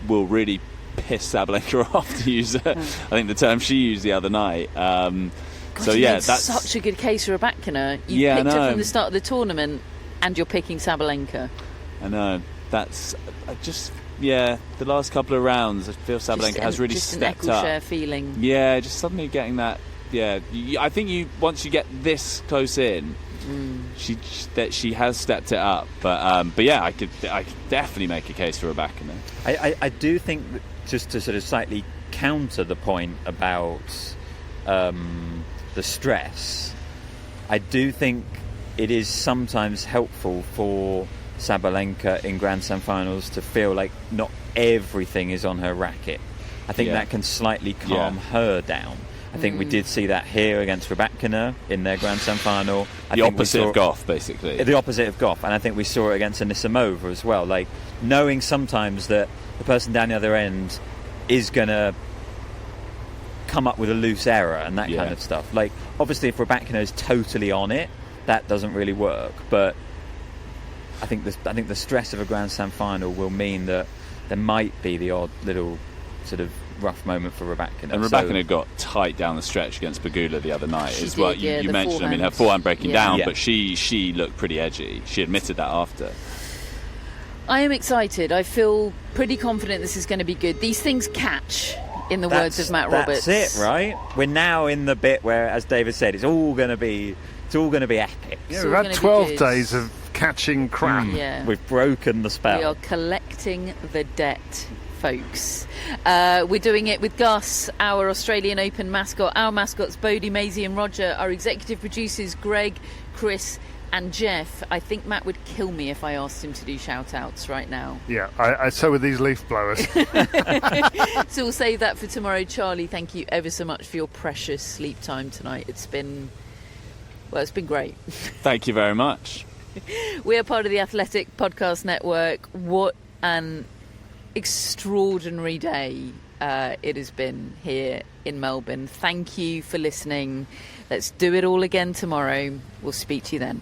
will really piss Sabalenka off, to use I think the term she used the other night. That's such a good case for Rybakina. You picked her from the start of the tournament, and you're picking Sabalenka. I know. The last couple of rounds, I feel Sabalenka has really stepped up. Just an Eccleshare feeling. Yeah, just suddenly getting that. Yeah, I think once you get this close in, she has stepped it up. But yeah, I could definitely make a case for Rybakina. I do think that, just to sort of slightly counter the point about the stress, I do think it is sometimes helpful for Sabalenka in Grand Slam finals to feel like not everything is on her racket. I think that can slightly calm her down. I think we did see that here against Rybakina in their Grand Slam final. The opposite of Goff, basically. The opposite of Goff, and I think we saw it against Anisimova as well. Like, knowing sometimes that the person down the other end is going to come up with a loose error and that kind of stuff. Like, obviously, if Rybakina is totally on it, that doesn't really work. But I think the stress of a Grand Slam final will mean that there might be the odd little sort of rough moment for Rybakina. And Rybakina got tight down the stretch against Pegula the other night as well. You mentioned, forehand. Her forehand breaking down, but she looked pretty edgy. She admitted that after. I am excited. I feel pretty confident this is going to be good. These things catch, in the words of Matt Roberts. That's it, right? We're now in the bit where, as David said, it's all going to be epic. Yeah, we've had 12 days of catching crap. Yeah. We've broken the spell. We are collecting the debt, folks. We're doing it with Gus, our Australian Open mascot. Our mascots, Bodie, Maisie and Roger. Our executive producers, Greg, Chris and Jeff. I think Matt would kill me if I asked him to do shout-outs right now. Yeah, so with these leaf blowers. So we'll save that for tomorrow. Charlie, thank you ever so much for your precious sleep time tonight. It's been great. Thank you very much. We are part of the Athletic Podcast Network. What an extraordinary day it has been here in Melbourne. Thank you for listening. Let's do it all again tomorrow. We'll speak to you then.